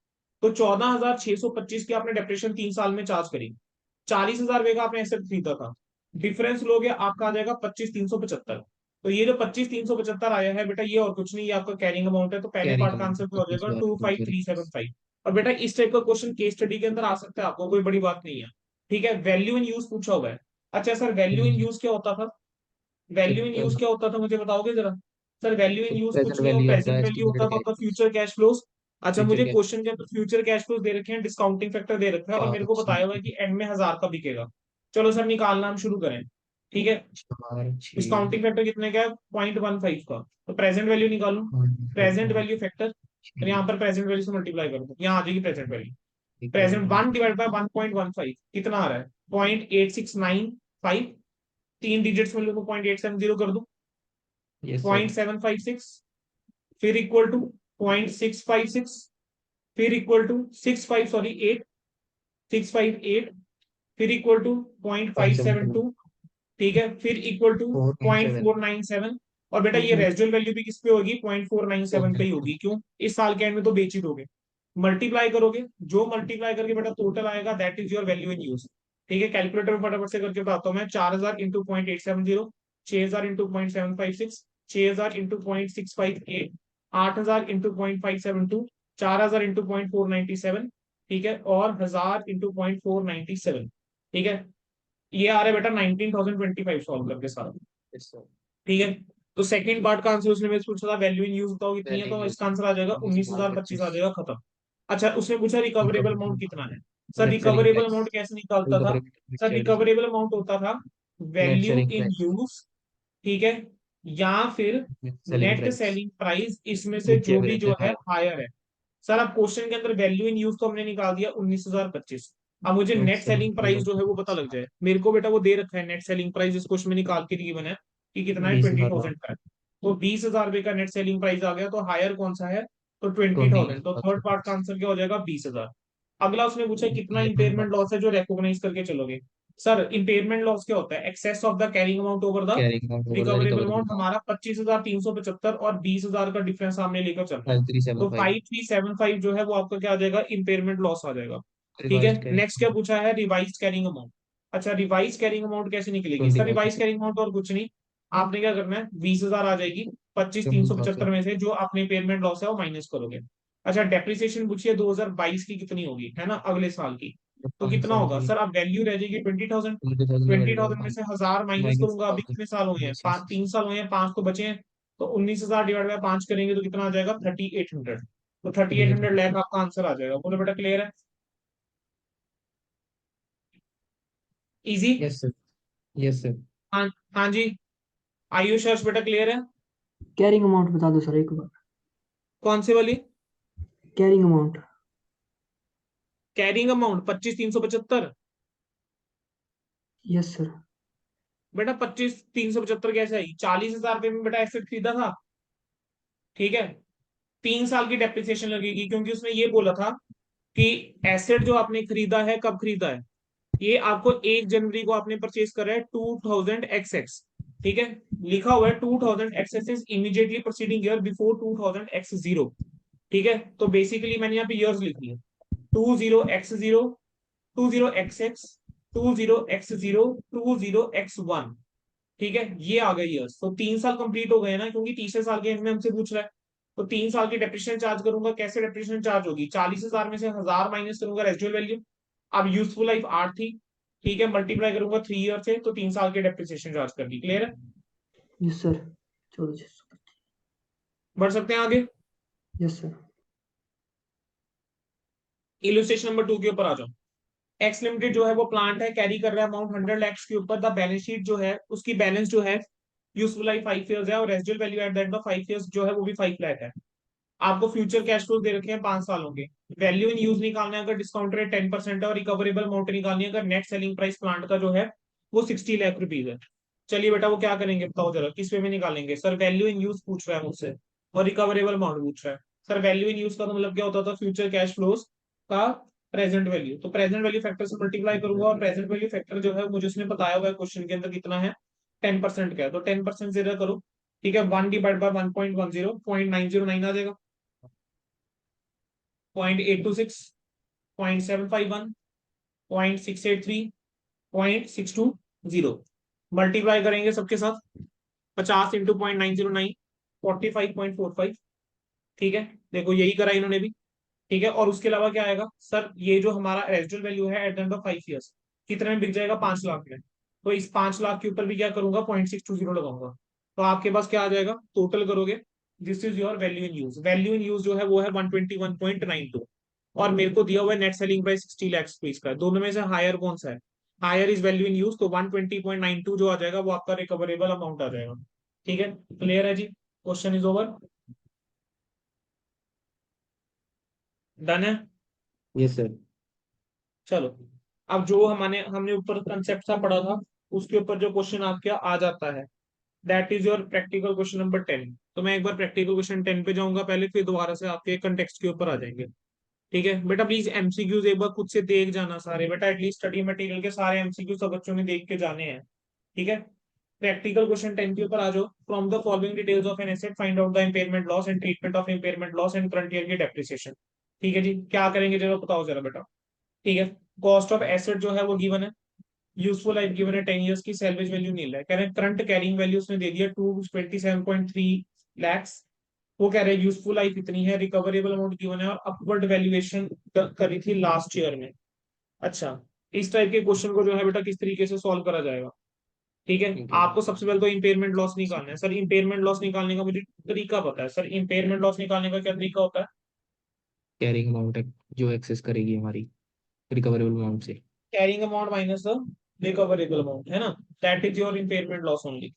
[SPEAKER 1] तो 14,625 की आपने डेप्रेशन 3 साल में चार्ज करी। 40,000 रुपए का आपने एसेट खरीदा था, डिफरेंस लोगे आपका आ जाएगा 25,375। तो ये जो 25,375 आया है बेटा ये और कुछ नहीं, ये आपका कैरिंग अमाउंट है। तो पहले
[SPEAKER 2] कैरिंग
[SPEAKER 1] पार्ट का आंसर
[SPEAKER 2] अमाउंट
[SPEAKER 1] क्या हो जाएगा, two five three
[SPEAKER 2] 21,206।
[SPEAKER 1] Seven five और बेटा इस टाइप का क्वेश्चन केस स्टडी के अंदर आ सकता है, आपको कोई बड़ी बात नहीं है। ठीक है, वैल्यू इन यूज पूछा हुआ है। अच्छा सर वैल्यू इन यूज क्या होता था, वैल्यू इन यूज क्या होता था मुझे बताओगे जरा। सर वैल्यू इन यूज कुछ
[SPEAKER 2] प्रेजेंट
[SPEAKER 1] नहीं हो,
[SPEAKER 2] value of the
[SPEAKER 1] present value होता
[SPEAKER 2] एस्टिमेटेड
[SPEAKER 1] था
[SPEAKER 2] कैश
[SPEAKER 1] आपका
[SPEAKER 2] फ्लोज।
[SPEAKER 1] Future cash flows. अच्छा
[SPEAKER 2] फ्यूचर
[SPEAKER 1] मुझे
[SPEAKER 2] कैश
[SPEAKER 1] क्वेश्चन के अंदर फ्यूचर कैश फ्लोज दे रखे हैं, डिस्काउंटिंग फैक्टर दे रखा है और मेरे को बताया हुआ है
[SPEAKER 2] 4 6
[SPEAKER 1] कि एंड में 1,000 का बिकेगा। चलो सर निकालना हम शुरू करें। ठीक है,
[SPEAKER 2] 4 6
[SPEAKER 1] डिस्काउंटिंग फैक्टर कितने का है, 0.15 का। तो प्रेजेंट वैल्यू निकालू, प्रेजेंट वैल्यू फैक्टर, और यहाँ पर प्रेजेंट वैल्यू से मल्टीप्लाई कर दो, यहाँ आ जाएगी प्रेजेंट वैल्यू। प्रेजेंट 1/1.15 कितना आ रहा है, 0.8695। 3 डिजिट्स में लोग 0.870 कर दो,
[SPEAKER 2] यस सर।
[SPEAKER 1] 0.756, फिर इक्वल टू 0.656, फिर इक्वल टू 65 सॉरी 8, 658, फिर equal to point five seven
[SPEAKER 2] 572।
[SPEAKER 1] Two ठीक है, फिर इक्वल टू
[SPEAKER 2] 497।
[SPEAKER 1] 0.497। और बेटा ये रेजिडुअल वैल्यू भी किस पे होगी, 0.497 पे ही होगी। क्यों, इस साल के एंड में तो बेच ही दोगे। मल्टीप्लाई करोगे, जो मल्टीप्लाई करके बेटा टोटल आएगा that is your value in use. ठीक है, कैलकुलेटर में फटाफट से करके बताता हूँ मैं। 4,000 into 0.870, 6,000 into 0.756, 6,000 into 0.658, 8,000 into 0.572, 4,000 into 0.497, ठीक है, और 1,000 इंटू 0.497। ठीक है, ये आ रहा है बेटा 19,025 सॉल्व करके सारा।
[SPEAKER 2] Yes sir.
[SPEAKER 1] ठीक है, तो सेकंड पार्ट का आंसर उसने मेरे से पूछा था वैल्यू इन यूज बताओ कितनी है,
[SPEAKER 2] वैल्यू
[SPEAKER 1] तो
[SPEAKER 2] यूज
[SPEAKER 1] इसका आंसर आ जाएगा 19,025 आ
[SPEAKER 2] 19,025।
[SPEAKER 1] जाएगा, खत्म। अच्छा उसने पूछा रिकवरेबल अमाउंट कितना है। Sir
[SPEAKER 2] net selling
[SPEAKER 1] recoverable
[SPEAKER 2] price.
[SPEAKER 1] Amount कैसे निकालता था,
[SPEAKER 2] recoverable
[SPEAKER 1] sir
[SPEAKER 2] charges.
[SPEAKER 1] Recoverable amount होता था
[SPEAKER 2] net
[SPEAKER 1] value
[SPEAKER 2] selling
[SPEAKER 1] in
[SPEAKER 2] price.
[SPEAKER 1] Use, ठीक है, या फिर
[SPEAKER 2] selling
[SPEAKER 1] net
[SPEAKER 2] price
[SPEAKER 1] selling price, इसमें से जो
[SPEAKER 2] whichever
[SPEAKER 1] भी
[SPEAKER 2] is
[SPEAKER 1] जो
[SPEAKER 2] the
[SPEAKER 1] है
[SPEAKER 2] higher।
[SPEAKER 1] हायर है। सर अब क्वेश्चन के अंदर वैल्यू इन यूज तो हमने निकाल दिया 19,025। अब मुझे
[SPEAKER 2] net
[SPEAKER 1] net
[SPEAKER 2] selling
[SPEAKER 1] selling
[SPEAKER 2] price
[SPEAKER 1] price
[SPEAKER 2] of
[SPEAKER 1] जो है वो पता लग जाए मेरे को बेटा, वो दे रखा है नेट सेलिंग प्राइस इस क्वेश्चन में निकाल के गिवन है कि कितना है,
[SPEAKER 2] 20,000
[SPEAKER 1] 20,000 का है। तो 20,000 रुपए का नेट सेलिंग प्राइस आ गया, तो हायर कौन सा है, तो 20,000। तो थर्ड पार्ट का
[SPEAKER 2] 20,000।
[SPEAKER 1] आंसर क्या हो जाएगा, 20,000। अगला उसने पूछा कितना
[SPEAKER 2] इम्पेयरमेंट
[SPEAKER 1] इंपेयरमेंट
[SPEAKER 2] लॉस।
[SPEAKER 1] लॉस है जो रेकोगनाइज करके चलोगे। सर इंपेयरमेंट लॉस क्या होता है, excess of the carrying amount over the
[SPEAKER 2] carrying amount over the
[SPEAKER 1] recoverable
[SPEAKER 2] recoverable
[SPEAKER 1] amount.
[SPEAKER 2] Amount.
[SPEAKER 1] हमारा 25,375 और 20,000 का डिफरेंस सामने लेकर चल रहे हैं। तो
[SPEAKER 2] 5375।
[SPEAKER 1] 5,375 जो है वो आपका क्या आ जाएगा, इंपेयरमेंट लॉस आ जाएगा। ठीक है,
[SPEAKER 2] रिवाइज्ड
[SPEAKER 1] नेक्स्ट क्या
[SPEAKER 2] कैरिंग।
[SPEAKER 1] पूछा है, रिवाइज कैरिंग अमाउंट। अच्छा रिवाइज कैरिंग अमाउंट कैसे निकलेगी, सर
[SPEAKER 2] 21,000।
[SPEAKER 1] रिवाइज कैरिंग अमाउंट और कुछ नहीं, आपने क्या करना है 20,000 आ जाएगी, 25,375
[SPEAKER 2] 20,000।
[SPEAKER 1] में से जो आपने पेमेंट लॉस है वो माइनस करोगे। अच्छा डेप्रिसिएशन पूछिए 2022 की कितनी होगी, है ना, अगले साल की। तो कितना होगा,
[SPEAKER 2] 570।
[SPEAKER 1] सर अब वैल्यू रह जाएगी 20,000।
[SPEAKER 2] 20,000
[SPEAKER 1] ट्वेंटी
[SPEAKER 2] डिवाइडेड
[SPEAKER 1] थाउजेंड में
[SPEAKER 2] बाय
[SPEAKER 1] से 1,000 माइनस
[SPEAKER 2] माइनस
[SPEAKER 1] करूंगा, अभी
[SPEAKER 2] 1000।
[SPEAKER 1] कितने साल हुए हैं,
[SPEAKER 2] यस
[SPEAKER 1] पाँच,
[SPEAKER 2] यस।
[SPEAKER 1] 3 साल हुए हैं, 5 तो बचे हैं। तो 19,000 डिवाइड बाय 5 करेंगे तो कितना आ जाएगा, 3,800। तो 3,800
[SPEAKER 2] 3800।
[SPEAKER 1] लैख आपका आंसर आ जाएगा। बोलो बेटा क्लियर है। Easy.
[SPEAKER 2] Yes sir. Yes sir.
[SPEAKER 1] हाँ, हाँ जी। आयुष हर्ष बेटा क्लियर है?
[SPEAKER 3] कैरिंग अमाउंट बता दो सर एक बार।
[SPEAKER 1] कौन सी वाली?
[SPEAKER 3] Carrying amount.
[SPEAKER 1] Carrying amount 25,375।
[SPEAKER 3] Yes sir.
[SPEAKER 1] बेटा 25,375 कैसे आई? 40,000 रुपये में बेटा एसेट खरीदा था, ठीक है। 3 साल की डेप्रिसिएशन लगेगी, क्योंकि उसने ये बोला था कि एसेट जो आपने खरीदा है, कब खरीदा है? ये आपको 1 जनवरी को आपने परचेज करा है 2000 XX, ठीक है। लिखा हुआ है 2000 XX is immediately proceeding year before 2000 X0, ठीक है। तो बेसिकली मैंने यहाँ पे ईयर्स लिख लिए, 20 X0, 20 XX, 20 X0, 20 X1, ठीक है। ये आ गए ईयर्स, तो 3 साल कंप्लीट हो गए ना, क्योंकि तीसरे साल के एंड में हमसे पूछ रहा है। तो 3 साल की डेप्रिसिएशन चार्ज करूंगा, कैसे डेप्रिसिएशन चार्ज होगी? 40,000 में से 1,000 माइनस करूंगा रेजिडुअल वैल्यू। अब यूजफुल लाइफ 8 थी, ठीक है, मल्टीप्लाई करूंगा 3 ईयर से, तो 3 साल की डेप्रिसिएशन चार्ज कर दी। क्लियर है?
[SPEAKER 3] Yes sir. 14,600।
[SPEAKER 1] बढ़ सकते हैं आगे।
[SPEAKER 3] Yes sir.
[SPEAKER 1] इलस्ट्रेशन नंबर 2 के ऊपर आ जाओ। एक्स लिमिटेड जो है वो प्लांट है, कैरी कर रहा है अमाउंट 100 lakhs के ऊपर। द बैलेंस शीट जो है उसकी बैलेंस जो है यूजफुल लाइफ 5 ईयर्स है, और residual value eight the end of 5 years जो है वो भी 5 लाख है। आपको फ्यूचर कैश फ्लो दे रखे हैं 5 सालों के। वैल्यू इन यूज निकालना है अगर डिस्काउंट रेट 10% है, और रिकवरेबल अमाउंट निकालनी है अगर नेट सेलिंग प्राइस प्लांट का जो है वो 60 लाख रुपीज है। चलिए बेटा वो क्या करेंगे बताओ जरा, किस वे में निकालेंगे? सर वैल्यू इन यूज पूछ रहा है मुझसे, और रिकवरेबल अमाउंट पूछ रहा है। सर वैल्यू इन यूज का तो मतलब क्या होता था? फ्यूचर कैश फ्लोज का प्रेजेंट वैल्यू। तो प्रेजेंट वैल्यू फैक्टर से मल्टीप्लाई करूंगा, और प्रेजेंट वैल्यू फैक्टर जो है मुझे उसने बताया हुआ है क्वेश्चन के अंदर कितना है, 10% का है। तो 10% जीरो करो, ठीक है। 1 डिवाइड बाय 1.10, 0.909 आ जाएगा। 0.826, 0.751, 0.683, 0.620। मल्टीप्लाई करेंगे सबके साथ, 50 × 0.909, 45.45, ठीक है। देखो यही करा इन्होंने भी, ठीक है। और उसके अलावा क्या आएगा सर? ये जो हमारा रेजिडुअल वैल्यू है eight the end of 5 years कितने में बिक जाएगा? 5 लाख में। तो इस 5 लाख के ऊपर भी क्या करूंगा? 0.620 लगाऊंगा। तो आपके पास क्या आ जाएगा? टोटल करोगे, this is your value in use. Value in use जो है वो है 121.92, और मेरे को दिया हुआ है net selling price 60 lakh rupees का। दोनों में से हायर कौन सा है? Higher is value in use, तो 120.92 जो आ जाएगा वो आपका रिकवरेबल अमाउंट आ जाएगा। ठीक है, क्लियर है जी? Question is over. डन है?
[SPEAKER 2] Yes sir.
[SPEAKER 1] चलो, अब जो हमने ऊपर कंसेप्ट सा पढ़ा था उसके ऊपर जो क्वेश्चन आपके आ जाता है, that is your practical question number 10। तो मैं एक बार प्रैक्टिकल क्वेश्चन 10 पे जाऊंगा पहले, फिर दोबारा से आपके कंटेक्स्ट के ऊपर आ जाएंगे। ठीक है बेटा, प्लीज एमसीक्यूज एक बार खुद से देख जाना सारे बेटा, एटलीस्ट स्टडी मटेरियल के सारे एमसीक्यू सब बच्चों ने देख के जाने हैं। ठीक है, प्रैक्टिकल क्वेश्चन 10 के ऊपर आ जाओ। From the following details of an asset find out the impairment loss and treatment of impairment loss and current year की डेप्रिसिएशन। ठीक है जी, क्या करेंगे जरा बताओ जरा बेटा। ठीक है, कॉस्ट ऑफ एसेट जो है वो गिवन है, यूजफुल लाइफ गिवन है 10 ईयर्स की, सैलवेज वैल्यू नील है। कह रहे हैं करंट कैरिंग वैल्यू उसने दे दिया 227.3 lakhs। वो कह रहे हैं यूजफुल लाइफ इतनी है, रिकवरेबल अमाउंट गिवन है, और अपवर्ड वैल्यूएशन करी थी लास्ट ईयर में। अच्छा, इस टाइप के क्वेश्चन को जो है बेटा किस तरीके से सॉल्व करा जाएगा? ठीक है,
[SPEAKER 2] ठीक है।
[SPEAKER 1] आपको सबसे पहले तो इम्पेयरमेंट लॉस निकालना है। सर इम्पेयरमेंट लॉस निकालने का मुझे तरीका पता है। सर इम्पेयरमेंट लॉस निकालने का क्या तरीका होता है?
[SPEAKER 2] कैरिंग अमाउंट है जो एक्सेस करेगी हमारी रिकवरेबल अमाउंट से।
[SPEAKER 1] Carrying amount minus the recoverable amount, है ना? That is your impairment loss only.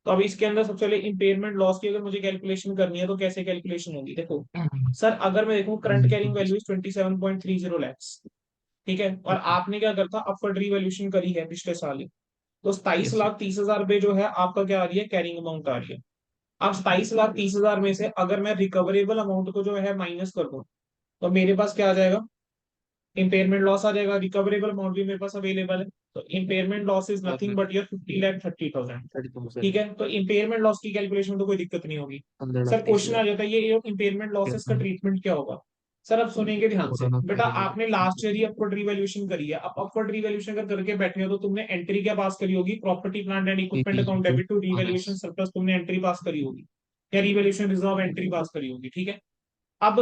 [SPEAKER 1] तो अब इसके अंदर सबसे पहले इम्पेयरमेंट लॉस की अगर मुझे कैलकुलेशन करनी है तो कैसे कैलकुलेशन होगी? देखो सर, अगर मैं देखूं current carrying value is 27.30 lakhs, ठीक है, और आपने क्या करता अपवर्ड रिवैल्यूएशन करी है पिछले साल ही, तो सताईस
[SPEAKER 2] यस सर।
[SPEAKER 1] लाख तीस हजार रुपए जो है आपका क्या आ रही है? कैरिंग अमाउंट आ रही है। अब 27,30,000 में से अगर मैं रिकवरेबल अमाउंट को जो है माइनस कर दूं, तो मेरे पास क्या आ जाएगा? इम्पेयरमेंट लॉस आ जाएगा। रिकवरेबल अमाउंट भी मेरे पास अवेलेबल है, तो impairment loss is nothing but your 50,30,000।
[SPEAKER 2] 30,000।
[SPEAKER 1] ठीक है, तो इम्पेयरमेंट लॉस की कैलकुलेशन में तो कोई दिक्कत नहीं होगी।
[SPEAKER 2] 15 लाख
[SPEAKER 1] सर
[SPEAKER 2] तीस
[SPEAKER 1] क्वेश्चन आ
[SPEAKER 2] हजार
[SPEAKER 1] जाता है ये इम्पेयरमेंट लॉसेस का ट्रीटमेंट क्या होगा? सर अब सुनेंगे ध्यान से
[SPEAKER 2] 14 लाख
[SPEAKER 1] बेटा,
[SPEAKER 2] 30,000।
[SPEAKER 1] आपने लास्ट ईयर ही अपवर्ड रिवैल्यूएशन करी है। अब अपवर्ड रिवैल्यूएशन अगर करके बैठे हो तो तुमने एंट्री क्या पास करी होगी? Property plant and equipment
[SPEAKER 2] PP
[SPEAKER 1] account
[SPEAKER 2] to
[SPEAKER 1] debit to
[SPEAKER 2] minus.
[SPEAKER 1] Revaluation surplus तुमने एंट्री पास करी होगी, या रिवैल्यूएशन रिजर्व एंट्री पास करी होगी। ठीक है, अब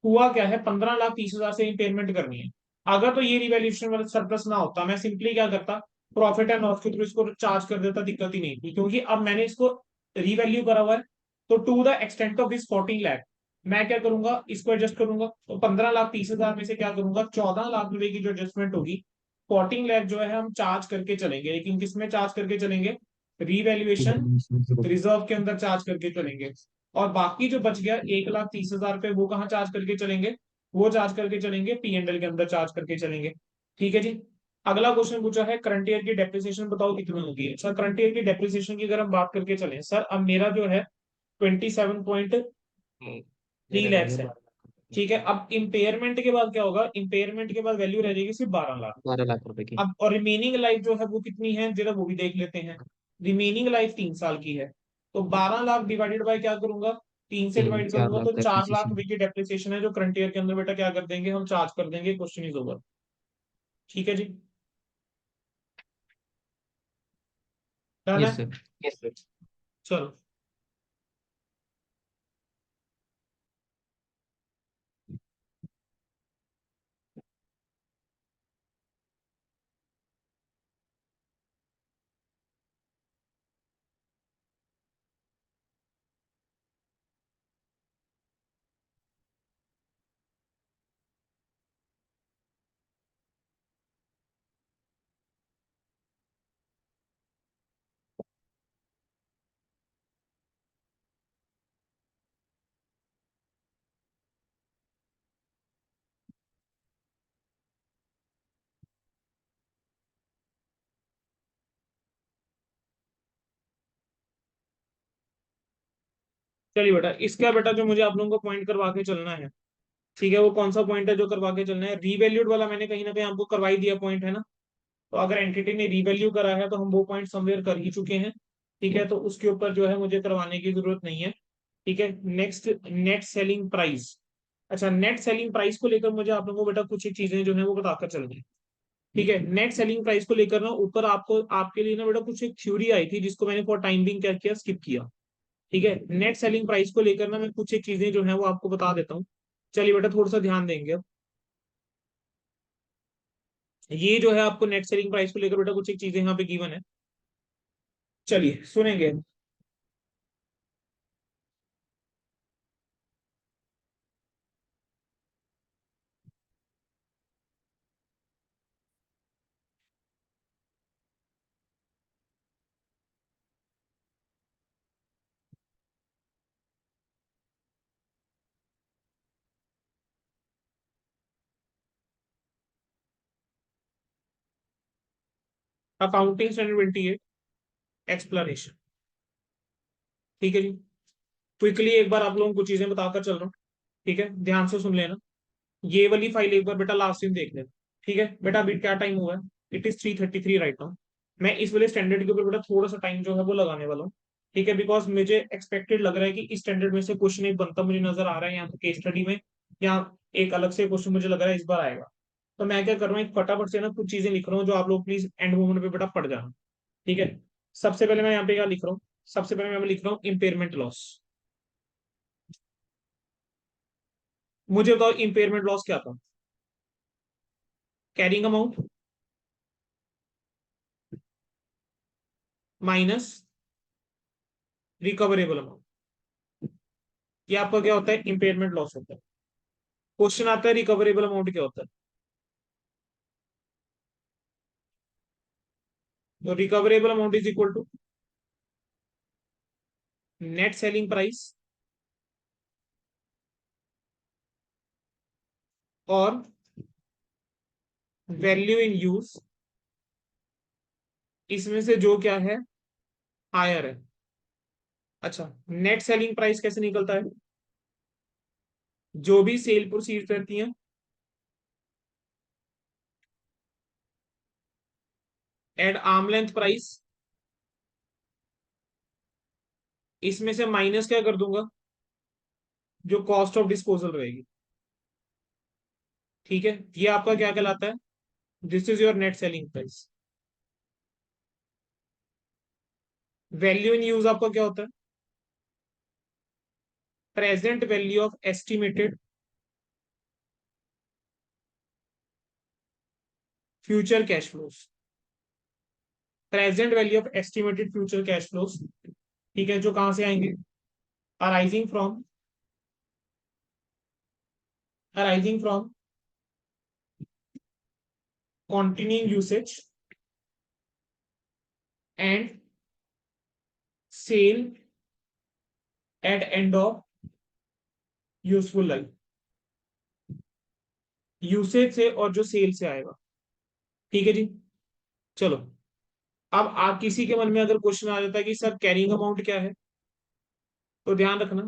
[SPEAKER 1] हुआ क्या है, 15,30,000 से इम्पेयरमेंट करनी है। अगर तो ये रिवैल्यूएशन वाला सरप्लस ना होता, मैं सिंपली क्या करता, प्रॉफिट एंड लॉस के थ्रू इसको चार्ज कर देता, दिक्कत ही नहीं थी। क्योंकि अब मैंने इसको रिवैल्यू करा हुआ है, तो to the extent of this 14 lakh मैं क्या करूंगा, इसको एडजस्ट करूंगा। तो 15,30,000 में से क्या करूंगा, 14 लाख रुपए की जो एडजस्टमेंट होगी 14 लाख जो है हम चार्ज करके चलेंगे, लेकिन किसमें चार्ज करके चलेंगे? रीवैल्यूएशन रिजर्व के अंदर चार्ज करके चलेंगे। और बाकी जो बच गया 1,30,000 रुपए, वो कहाँ चार्ज करके चलेंगे? वो चार्ज करके चलेंगे P&L के अंदर चार्ज करके चलेंगे। ठीक है जी। अगला क्वेश्चन पूछा है करंट ईयर की डेप्रिसिएशन बताओ कितनी होगी। सर करंट ईयर की डेप्रिसिएशन की अगर हम बात करके चलें, सर अब मेरा जो है 27.3
[SPEAKER 2] मेरा रहेगा
[SPEAKER 1] लैक्स है।
[SPEAKER 2] 12 लाख रुपए
[SPEAKER 1] ठीक है, अब इम्पेयरमेंट के बाद क्या होगा? इम्पेयरमेंट के बाद वैल्यू रह जाएगी सिर्फ 12 लाख।
[SPEAKER 2] 12 लाख रुपए की।
[SPEAKER 1] अब और रिमेनिंग लाइफ जो है वो कितनी है, जरा वो भी देख लेते हैं। रिमेनिंग लाइफ 3 साल की है। तो 12 लाख डिवाइडेड बाय क्या करूंगा? 3 से
[SPEAKER 2] तीन
[SPEAKER 1] डिवाइड
[SPEAKER 2] चार
[SPEAKER 1] करूंगा
[SPEAKER 2] लाख
[SPEAKER 1] तो 4 लाख
[SPEAKER 2] डेप्रिसिएशन।
[SPEAKER 1] रुपए की डेप्रिसिएशन है, जो करंट ईयर के अंदर बेटा क्या कर देंगे, हम चार्ज कर देंगे। Question is over. ठीक है जी, डन है।
[SPEAKER 2] Yes sir. Yes sir.
[SPEAKER 1] चलो, चलिए बेटा, इसका बेटा जो मुझे आप लोगों को पॉइंट करवा के चलना है, ठीक है, वो कौन सा पॉइंट है जो करवा के चलना है? रीवैल्यूड वाला मैंने कहीं ना कहीं आपको करवा ही दिया पॉइंट, है ना? तो अगर एंटिटी ने रीवैल्यू करा है तो हम वो पॉइंट समवेयर कर ही चुके हैं। ठीक है, तो उसके ऊपर जो है मुझे करवाने की जरूरत नहीं है। ठीक है, नेक्स्ट, नेट सेलिंग प्राइस। अच्छा, नेट सेलिंग प्राइस को लेकर मुझे आप लोगों को बेटा कुछ एक चीजें जो है वो बताकर चलनी है। ठीक है, नेट सेलिंग प्राइस को लेकर ना ऊपर आपको आपके लिए ना बेटा कुछ एक थ्योरी आई थी, जिसको मैंने फॉर टाइम बिंग क्या किया, स्किप किया। ठीक है, नेट सेलिंग प्राइस को लेकर ना मैं कुछ एक चीजें जो है वो आपको बता देता हूँ। चलिए बेटा, थोड़ा सा ध्यान देंगे अब। ये जो है आपको नेट सेलिंग प्राइस को लेकर बेटा कुछ एक चीजें यहाँ पे गिवन है। चलिए सुनेंगे। Accounting standard 28 explanation. ठीक है जी, क्विकली एक बार आप लोगों को कुछ चीजें बताकर चल रहा हूँ। ठीक है, ध्यान से सुन लेना। ये वाली फाइल एक बार बेटा लास्ट दिन देख लेना। ठीक है बेटा, अभी क्या टाइम हुआ है? It is 3:33 right now. मैं इस वाले स्टैंडर्ड के ऊपर बेटा थोड़ा सा टाइम जो है वो लगाने वाला हूँ। ठीक है, बिकॉज मुझे एक्सपेक्टेड लग रहा है कि इस स्टैंडर्ड में से क्वेश्चन एक बनता मुझे नजर आ रहा है, यहाँ तो केस स्टडी में, या एक अलग से क्वेश्चन मुझे लग रहा है इस बार आएगा। तो मैं क्या कर रहा हूँ, एक फटाफट से ना कुछ चीजें लिख रहा हूँ, जो आप लोग प्लीज एंड मोमेंट पे बेटा पढ़ जाना। ठीक है, सबसे पहले मैं यहाँ पे क्या लिख रहा हूँ? सबसे पहले मैं लिख रहा हूँ इम्पेयरमेंट लॉस। मुझे बताओ इम्पेयरमेंट लॉस क्या था? Carrying amount minus recoverable amount. ये आपका क्या होता है? इम्पेयरमेंट लॉस होता है। क्वेश्चन आता है रिकवरेबल अमाउंट क्या होता है? तो recoverable amount is equal to net selling price और वैल्यू इन यूज, इसमें से जो क्या है, हायर है। अच्छा, नेट सेलिंग प्राइस कैसे निकलता है? जो भी सेल प्रोसीड रहती है एट आर्म लेंथ प्राइस, इसमें से माइनस क्या कर दूंगा? जो कॉस्ट ऑफ डिस्पोजल रहेगी। ठीक है, ये आपका क्या कहलाता है? This is your net selling price. Value in use आपका क्या होता है? Present value of estimated future cash flows. Present value of estimated future cash flows. ठीक है, जो कहां से आएंगे? Arising from, arising from continuing usage and sale at end of useful life, usage से और जो सेल से आएगा। ठीक है जी, चलो अब आप किसी के मन में अगर क्वेश्चन आ जाता है कि सर कैरिंग अमाउंट क्या है, तो ध्यान रखना,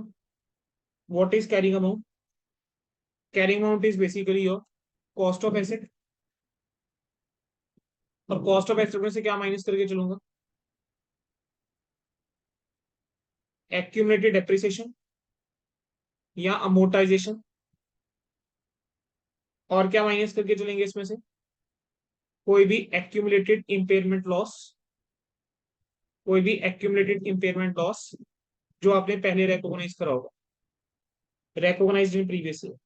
[SPEAKER 1] what is carrying amount? Carrying amount is basically your cost of asset, और कॉस्ट ऑफ एसेट में से क्या माइनस करके चलूंगा? एक्यूमुलेटेड डेप्रिसिएशन या अमोर्टाइजेशन, और क्या माइनस करके चलेंगे इसमें से? कोई भी एक्यूमुलेटेड इंपेयरमेंट लॉस, कोई भी एक्यूमुलेटेड इंपेयरमेंट लॉस जो आपने पहले रिकॉग्नाइज करा होगा, रिकॉग्नाइज्ड इन प्रीवियस ईयर,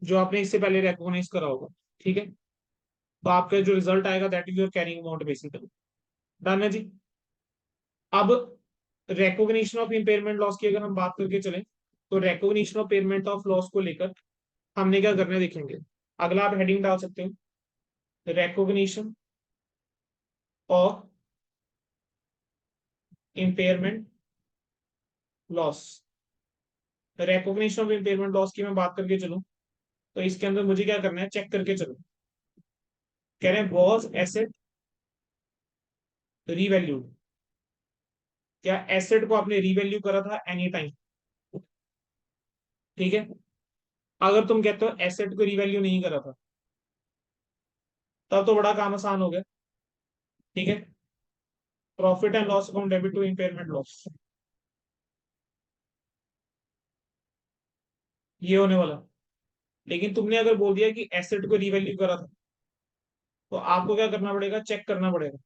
[SPEAKER 1] जो आपने इससे पहले रिकॉग्नाइज करा होगा। ठीक है, तो आपका जो रिजल्ट आएगा that is your carrying amount basically. Done है जी। अब रिकॉग्निशन ऑफ इंपेयरमेंट लॉस की अगर हम बात करके चलें, तो recognition of payment of loss को लेकर हमने क्या करना है देखेंगे। अगला आप हेडिंग डाल सकते हो, recognition of impairment loss. Recognition of impairment loss की मैं बात करके चलूं, तो इसके अंदर मुझे क्या करना है, चेक करके चलो। कह रहे हैं वॉज एसेट रीवैल्यूड, क्या एसेट को आपने रीवैल्यू करा था एनी टाइम? ठीक है, अगर तुम कहते हो एसेट को रीवैल्यू नहीं करा था, तब तो बड़ा काम आसान हो गया। ठीक है, profit and loss account debit to impairment loss, ये होने वाला। लेकिन तुमने अगर बोल दिया कि एसेट को रीवैल्यू करा था, तो आपको क्या करना पड़ेगा, चेक करना पड़ेगा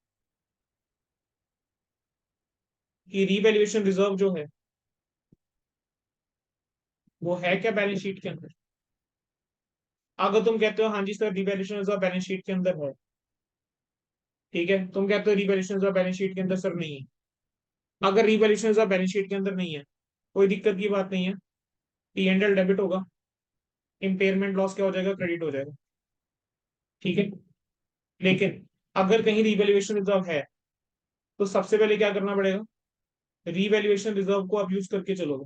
[SPEAKER 1] कि रीवैल्यूएशन रिजर्व जो है वो है क्या बैलेंस शीट के अंदर। अगर तुम कहते हो हाँ जी sir revaluation reserve balance sheet के अंदर है, ठीक है, तुम कहते हो रीवैल्यूएशन रिजर्व बैलेंस शीट के अंदर सर नहीं है, अगर रीवैल्यूएशन रिजर्व बैलेंस शीट के अंदर नहीं है, कोई दिक्कत की बात नहीं है, पी एंड एल डेबिट होगा, इंपेयरमेंट लॉस क्या हो जाएगा, क्रेडिट हो जाएगा। ठीक है, लेकिन अगर कहीं रीवैल्यूएशन रिजर्व है, तो सबसे पहले क्या करना पड़ेगा, रीवैल्यूएशन रिजर्व को आप यूज करके चलोगे,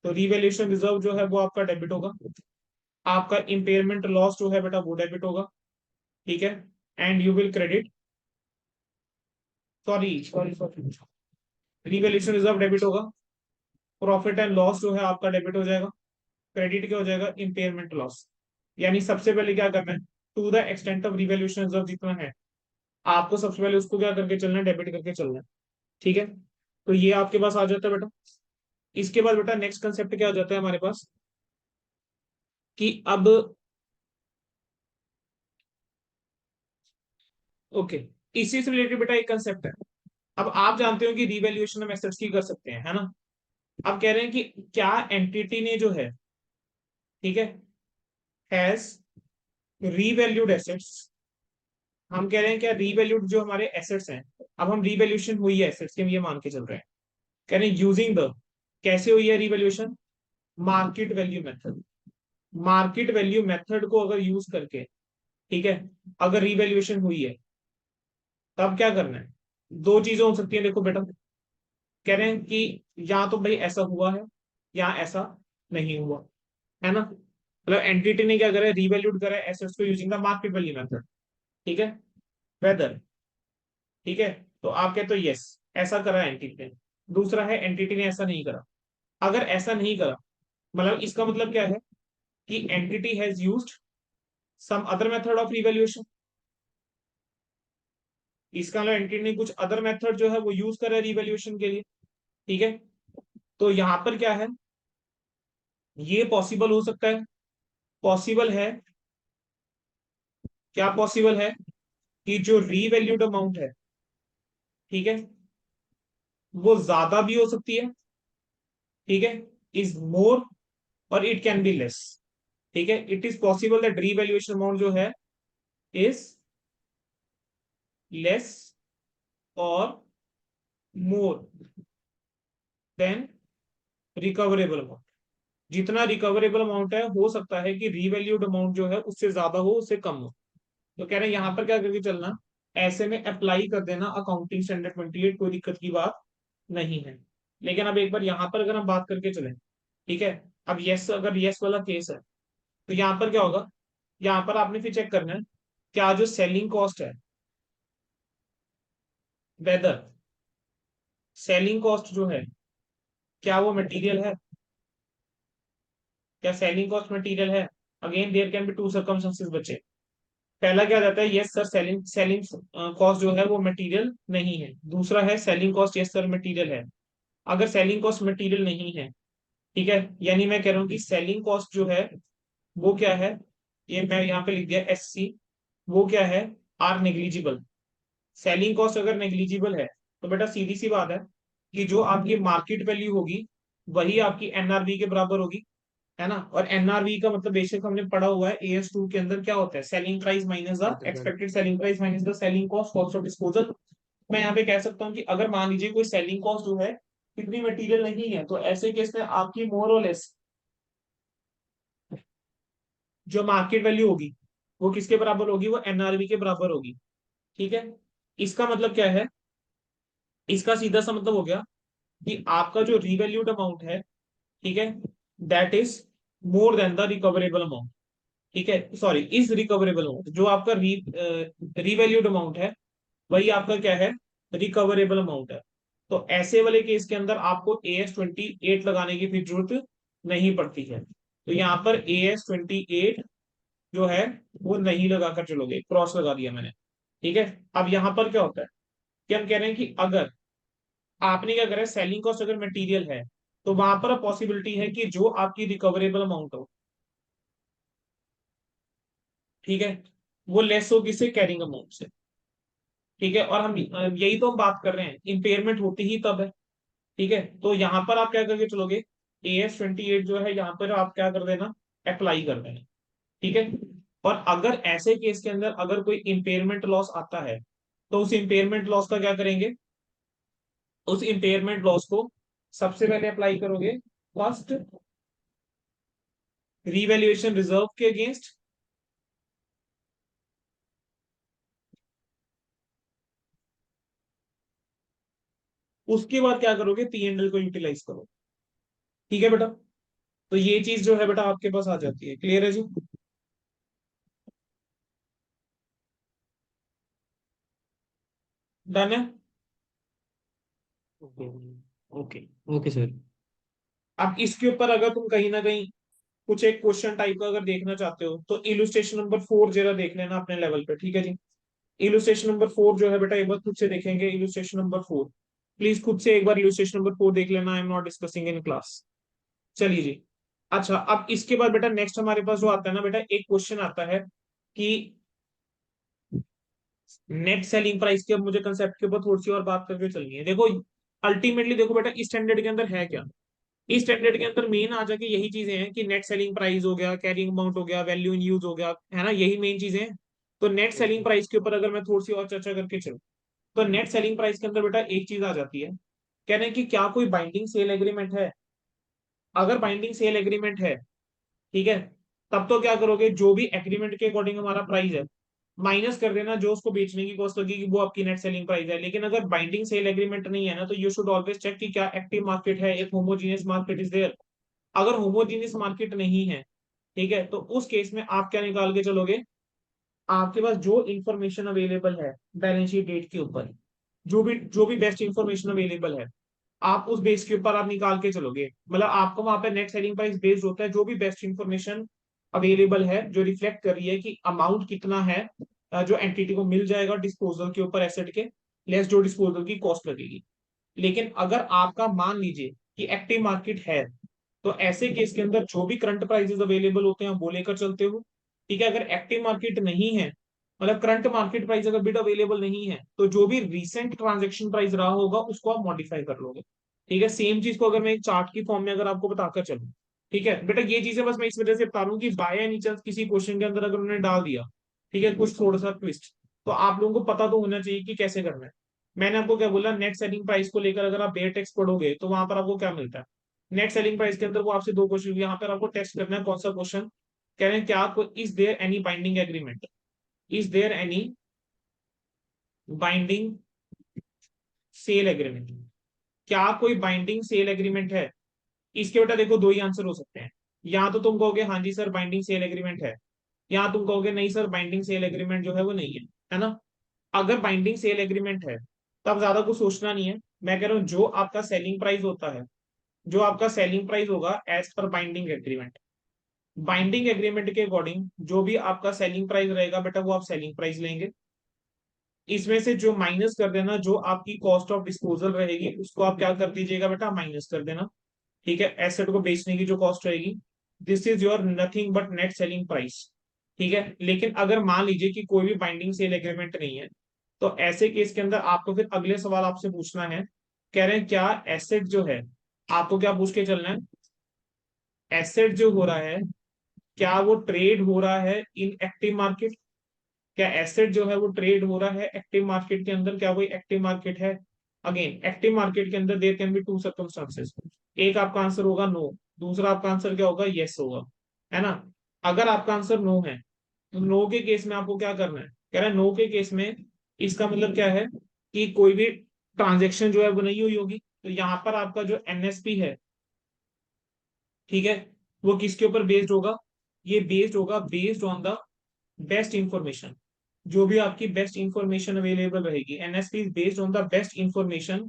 [SPEAKER 1] तो रीवैल्यूएशन रिजर्व जो है वो आपका डेबिट होगा, आपका इंपेयरमेंट लॉस जो है बेटा वो डेबिट होगा। ठीक है, and you will credit, sorry sorry sorry, revaluation reserve debit होगा, प्रॉफिट एंड लॉस जो है आपका डेबिट हो जाएगा, क्रेडिट क्या हो जाएगा, इंपेयरमेंट लॉस। यानी सबसे पहले क्या करना है, to the extent of revaluation reserve जितना है, आपको सबसे पहले उसको क्या करके चलना है, डेबिट करके चलना है। ठीक है, तो ये आपके पास आ जाता है बेटा। इसके बाद बेटा नेक्स्ट कंसेप्ट क्या आ जाता है हमारे पास, कि अब ओके, इसी से रिलेटेड बेटा एक कंसेप्ट है। अब आप जानते हो कि रीवैल्यूएशन हम एसेट्स की कर सकते हैं, है ना। अब कह रहे हैं कि क्या एंटिटी ने जो है, ठीक है, हैज रीवैल्यूड एसेट्स। हम कह रहे हैं क्या रीवैल्यूड जो हमारे एसेट्स हैं, अब हम रीवैल्यूएशन हुई है एसेट्स की, हम ये मान के चल रहे हैं। कह रहे हैं यूजिंग द, कैसे हुई है revaluation, market value method. Market value method को अगर यूज करके, ठीक है, अगर रीवैल्यूएशन हुई है, तब क्या करना है, दो चीजें हो सकती है देखो बेटा। कह रहे हैं कि या तो भाई ऐसा हुआ है या ऐसा नहीं हुआ, है ना। मतलब एंटिटी ने क्या करा है, रीवैल्यूड करा है एसेट्स को using the market value method. ठीक है, वेदर, ठीक है, तो आप कहते हो यस ऐसा करा है एंटिटी ने। दूसरा है एंटिटी ने ऐसा नहीं करा। अगर ऐसा नहीं करा, मतलब इसका मतलब क्या है कि entity has used some other method of revaluation. इसका मतलब एंटिटी ने कुछ अदर मेथड जो है वो यूज कर रहा है रिवैल्यूएशन के लिए। ठीक है, तो यहां पर क्या है, ये पॉसिबल हो सकता है, पॉसिबल है, क्या पॉसिबल है कि जो रीवैल्यूड अमाउंट है, ठीक है, वो ज्यादा भी हो सकती है, ठीक है, इज मोर, और इट कैन बी लेस। ठीक है, it is possible that revaluation amount जो है इज लेस और मोर देन रिकवरेबल अमाउंट। जितना रिकवरेबल अमाउंट है हो सकता है कि रीवैल्यूड अमाउंट जो है उससे ज्यादा हो, उससे कम हो। तो कह रहे हैं यहाँ पर क्या करके चलना, ऐसे में अप्लाई कर देना अकाउंटिंग स्टैंडर्ड 28, कोई दिक्कत की बात नहीं है। लेकिन अब एक बार यहाँ पर अगर हम बात करके चलें, ठीक है, अब यस, अगर यस वाला केस है तो यहाँ पर क्या होगा, यहाँ पर आपने फिर चेक करना है क्या जो सेलिंग कॉस्ट है, वेदर सेलिंग कॉस्ट जो है क्या वो मटेरियल है, क्या सेलिंग कॉस्ट मटेरियल है। Again there can be two circumstances बच्चे। पहला क्या जाता है, yes sir selling selling cost जो है वो मटेरियल नहीं है। दूसरा है selling cost yes sir material है। अगर सेलिंग कॉस्ट मटेरियल नहीं है, ठीक है, यानी मैं कह रहा हूँ कि सेलिंग कॉस्ट जो है वो क्या है, ये मैं यहाँ पे लिख दिया SC, वो क्या है, आर नेग्लिजिबल। सेलिंग कॉस्ट अगर नेग्लिजिबल है तो बेटा सीधी सी बात है कि जो आपकी मार्केट वैल्यू होगी वही आपकी NRV के बराबर होगी, है ना। और NRV का मतलब बेशक हमने पढ़ा हुआ है AS2 के अंदर क्या होता है, selling price minus the expected selling price minus the selling cost, cost of disposal. मैं यहाँ पे कह सकता हूँ कि अगर मान लीजिए कोई सेलिंग कॉस्ट जो है कितनी मटेरियल नहीं है, तो ऐसे केस में आपकी मोर और लेस जो मार्केट वैल्यू होगी वो किसके बराबर होगी, वो NRV के बराबर होगी। ठीक है, इसका मतलब क्या है, इसका सीधा सा मतलब हो गया कि आपका जो रिवैल्यूड अमाउंट है, ठीक है, that is more than the recoverable amount. ठीक है, सॉरी, इज रिकवरेबल अमाउंट, जो आपका रिवैल्यूड अमाउंट है वही आपका क्या है, रिकवरेबल अमाउंट है। तो ऐसे वाले केस के अंदर आपको AS28 लगाने की फिर जरूरत नहीं पड़ती है। तो यहाँ पर AS28 जो है वो नहीं लगाकर चलोगे, क्रॉस लगा दिया मैंने। ठीक है, अब यहाँ पर क्या होता है कि हम कह रहे हैं कि अगर आपने क्या करा, सेलिंग कॉस्ट अगर मटेरियल है तो वहां पर पॉसिबिलिटी है कि जो आपकी रिकवरेबल अमाउंट हो, ठीक है, वो लेस हो किससे, कैरिंग अमाउंट से। ठीक है, और हम यही तो हम बात कर रहे हैं, इम्पेयरमेंट होती ही तब है। ठीक है, तो यहाँ पर आप क्या करके चलोगे, AS28 जो है यहाँ पर आप क्या कर देना, अप्लाई कर देना। ठीक है, और अगर ऐसे केस के अंदर अगर कोई इम्पेयरमेंट लॉस आता है तो उस इम्पेयरमेंट लॉस का क्या करेंगे, उस इम्पेयरमेंट लॉस को सबसे पहले अप्लाई करोगे फर्स्ट रीवैल्यूएशन रिजर्व के अगेंस्ट, उसके बाद क्या करोगे, P&L को यूटिलाइज करो। ठीक है बेटा, तो ये चीज जो है बेटा आपके पास आ जाती है। क्लियर है जी। डन है।
[SPEAKER 2] ओके।
[SPEAKER 1] Okay,
[SPEAKER 2] okay sir.
[SPEAKER 1] अब इसके ऊपर अगर तुम कहीं ना कहीं कुछ एक क्वेश्चन टाइप का अगर देखना चाहते हो तो इलुस्ट्रेशन नंबर 4 जरा देख लेना अपने लेवल पे। ठीक है जी, इलुस्ट्रेशन नंबर 4 जो है बेटा एक बार खुद से देखेंगे। इलुस्ट्रेशन नंबर 4 प्लीज खुद से एक बार इलुस्ट्रेशन नंबर 4 देख लेना, I am not discussing in class. चलिए जी। अच्छा, अब इसके बाद बेटा नेक्स्ट हमारे पास जो आता है ना बेटा, एक क्वेश्चन आता है कि नेट सेलिंग प्राइस की। अब मुझे कंसेप्ट के ऊपर थोड़ी सी और बात करके चलनी है। देखो अल्टीमेटली देखो बेटा, इस स्टैंडर्ड के अंदर है क्या, इस स्टैंडर्ड के अंदर मेन आ जाके यही चीजें हैं कि नेट सेलिंग प्राइस हो गया, कैरिंग अमाउंट हो गया, वैल्यू इन यूज हो गया, है ना, यही मेन चीजें हैं। तो नेट सेलिंग प्राइस के ऊपर अगर मैं थोड़ी सी और चर्चा करके चलूं, तो नेट सेलिंग प्राइस के अंदर बेटा एक चीज आ जाती है, कह रहे हैं कि क्या कोई बाइंडिंग सेल एग्रीमेंट है। अगर बाइंडिंग सेल एग्रीमेंट है, ठीक है, तब तो क्या करोगे, जो भी एग्रीमेंट के अकॉर्डिंग हमारा प्राइस है माइनस कर देना जो उसको बेचने की कॉस्ट लगेगी, वो आपकी नेट सेलिंग प्राइस है। लेकिन अगर बाइंडिंग सेल एग्रीमेंट नहीं है ना, तो यू शुड ऑलवेज चेक कि क्या एक्टिव मार्केट है, एक होमोजीनियस मार्केट इज देयर। अगर होमोजीनियस मार्केट नहीं है, ठीक है, तो उस केस में आप क्या निकाल के चलोगे, आपके पास जो इंफॉर्मेशन अवेलेबल है बैलेंस शीट डेट के ऊपर, जो भी बेस्ट इंफॉर्मेशन अवेलेबल है, आप उस बेस के ऊपर आप निकाल के चलोगे। मतलब आपको वहां पे नेट सेलिंग प्राइस बेस्ड होता है जो भी बेस्ट इंफॉर्मेशन अवेलेबल है, जो रिफ्लेक्ट कर रही है कि अमाउंट कितना है जो एंटिटी को मिल जाएगा डिस्पोजल के ऊपर एसेट के, लेस जो डिस्पोजल की कॉस्ट लगेगी। लेकिन अगर आपका मान लीजिए कि एक्टिव मार्केट है, तो ऐसे केस के अंदर जो भी करंट प्राइसेस अवेलेबल होते हैं वो लेकर चलते हो। ठीक है, अगर एक्टिव मार्केट नहीं है, मतलब करंट मार्केट प्राइस अगर बिड अवेलेबल नहीं है, तो जो भी रिसेंट ट्रांजेक्शन प्राइस रहा होगा उसको आप मॉडिफाई कर लोगे। ठीक है, सेम चीज को अगर मैं एक चार्ट की फॉर्म में अगर आपको बताकर चलूं, ठीक है बेटा, ये चीजें बस मैं इस वजह से बता रहा हूँ कि बाय एनी चांस किसी क्वेश्चन के अंदर अगर उन्होंने डाल दिया, ठीक है, कुछ थोड़ा सा ट्विस्ट, तो आप लोगों को पता तो होना चाहिए कि कैसे करना है। मैंने आपको क्या बोला, नेट सेलिंग प्राइस को लेकर अगर आप बेयर टेक्स्ट पढ़ोगे तो वहां पर आपको क्या मिलता है, नेट सेलिंग प्राइस के अंदर वो आपसे दो क्वेश्चन, यहाँ पर आपको टेस्ट करना है कौन सा क्वेश्चन। कह रहे हैं क्या is there any binding agreement, is there any binding sale agreement, क्या कोई बाइंडिंग सेल एग्रीमेंट है। इसके बेटा देखो दो ही आंसर हो सकते हैं, या तो तुम कहोगे हाँ जी सर बाइंडिंग सेल एग्रीमेंट है, या तुम कहोगे नहीं सर बाइंडिंग सेल एग्रीमेंट जो है वो नहीं है ना। अगर बाइंडिंग सेल एग्रीमेंट है तब ज्यादा कुछ सोचना नहीं है। मैं कह रहा हूँ जो आपका सेलिंग प्राइस होता है, जो आपका सेलिंग प्राइस होगा एज पर बाइंडिंग एग्रीमेंट, बाइंडिंग एग्रीमेंट के अकॉर्डिंग जो भी आपका सेलिंग प्राइस रहेगा बेटा वो आप सेलिंग प्राइस लेंगे। इसमें से जो माइनस कर देना, जो आपकी कॉस्ट ऑफ डिस्पोजल रहेगी उसको आप क्या कर दीजिएगा बेटा, माइनस कर देना। ठीक है, एसेट को बेचने की जो कॉस्ट रहेगी, this is your nothing but net selling price. ठीक है, लेकिन अगर मान लीजिए कि कोई भी बाइंडिंग सेल एग्रीमेंट नहीं है, तो ऐसे केस के अंदर आपको फिर अगले सवाल आपसे पूछना है। कह रहे हैं क्या एसेट जो है, आपको क्या पूछ के चलना है, एसेट जो हो रहा है क्या वो ट्रेड हो रहा है इन एक्टिव मार्केट, क्या एसेट जो है वो ट्रेड हो रहा है एक्टिव मार्केट के अंदर, क्या कोई एक्टिव मार्केट है। अगेन एक्टिव मार्केट के अंदर there can be two circumstances, एक आपका आंसर होगा नो, दूसरा आपका आंसर क्या होगा, यस होगा, है ना। अगर आपका आंसर नो है तो नो के केस में आपको क्या करना है, कह रहा है नो के केस में इसका मतलब क्या है कि कोई भी ट्रांजेक्शन जो है वो नहीं हुई होगी, तो यहाँ पर आपका जो एनएसपी है, ठीक है, वो किसके ऊपर बेस्ड होगा, ये बेस्ड होगा based on the best information, जो भी आपकी बेस्ट इंफॉर्मेशन अवेलेबल रहेगी, NSP is based on the best information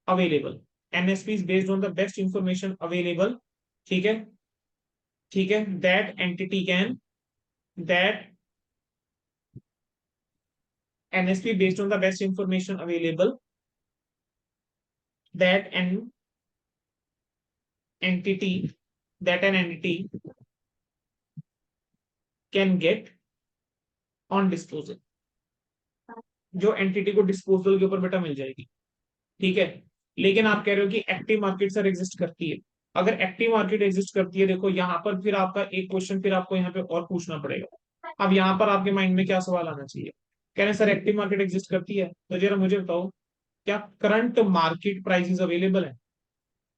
[SPEAKER 1] available, NSP is based on the best information available. ठीक है, ठीक है, that entity can, that NSP based on the best information available, that an entity, that an entity can get on disposal, जो entity को disposal के ऊपर बेटा मिल जाएगी। ठीक है, लेकिन आप कह रहे हो कि एक्टिव मार्केट सर एग्जिस्ट करती है, अगर एक्टिव मार्केट एग्जिस्ट करती है, देखो यहाँ पर फिर आपका एक क्वेश्चन फिर आपको यहाँ पे और पूछना पड़ेगा। अब यहाँ पर आपके माइंड में क्या सवाल आना चाहिए, कह रहे हैं सर एक्टिव मार्केट एग्जिस्ट करती है, तो जरा मुझे बताओ क्या करंट मार्केट प्राइस अवेलेबल है,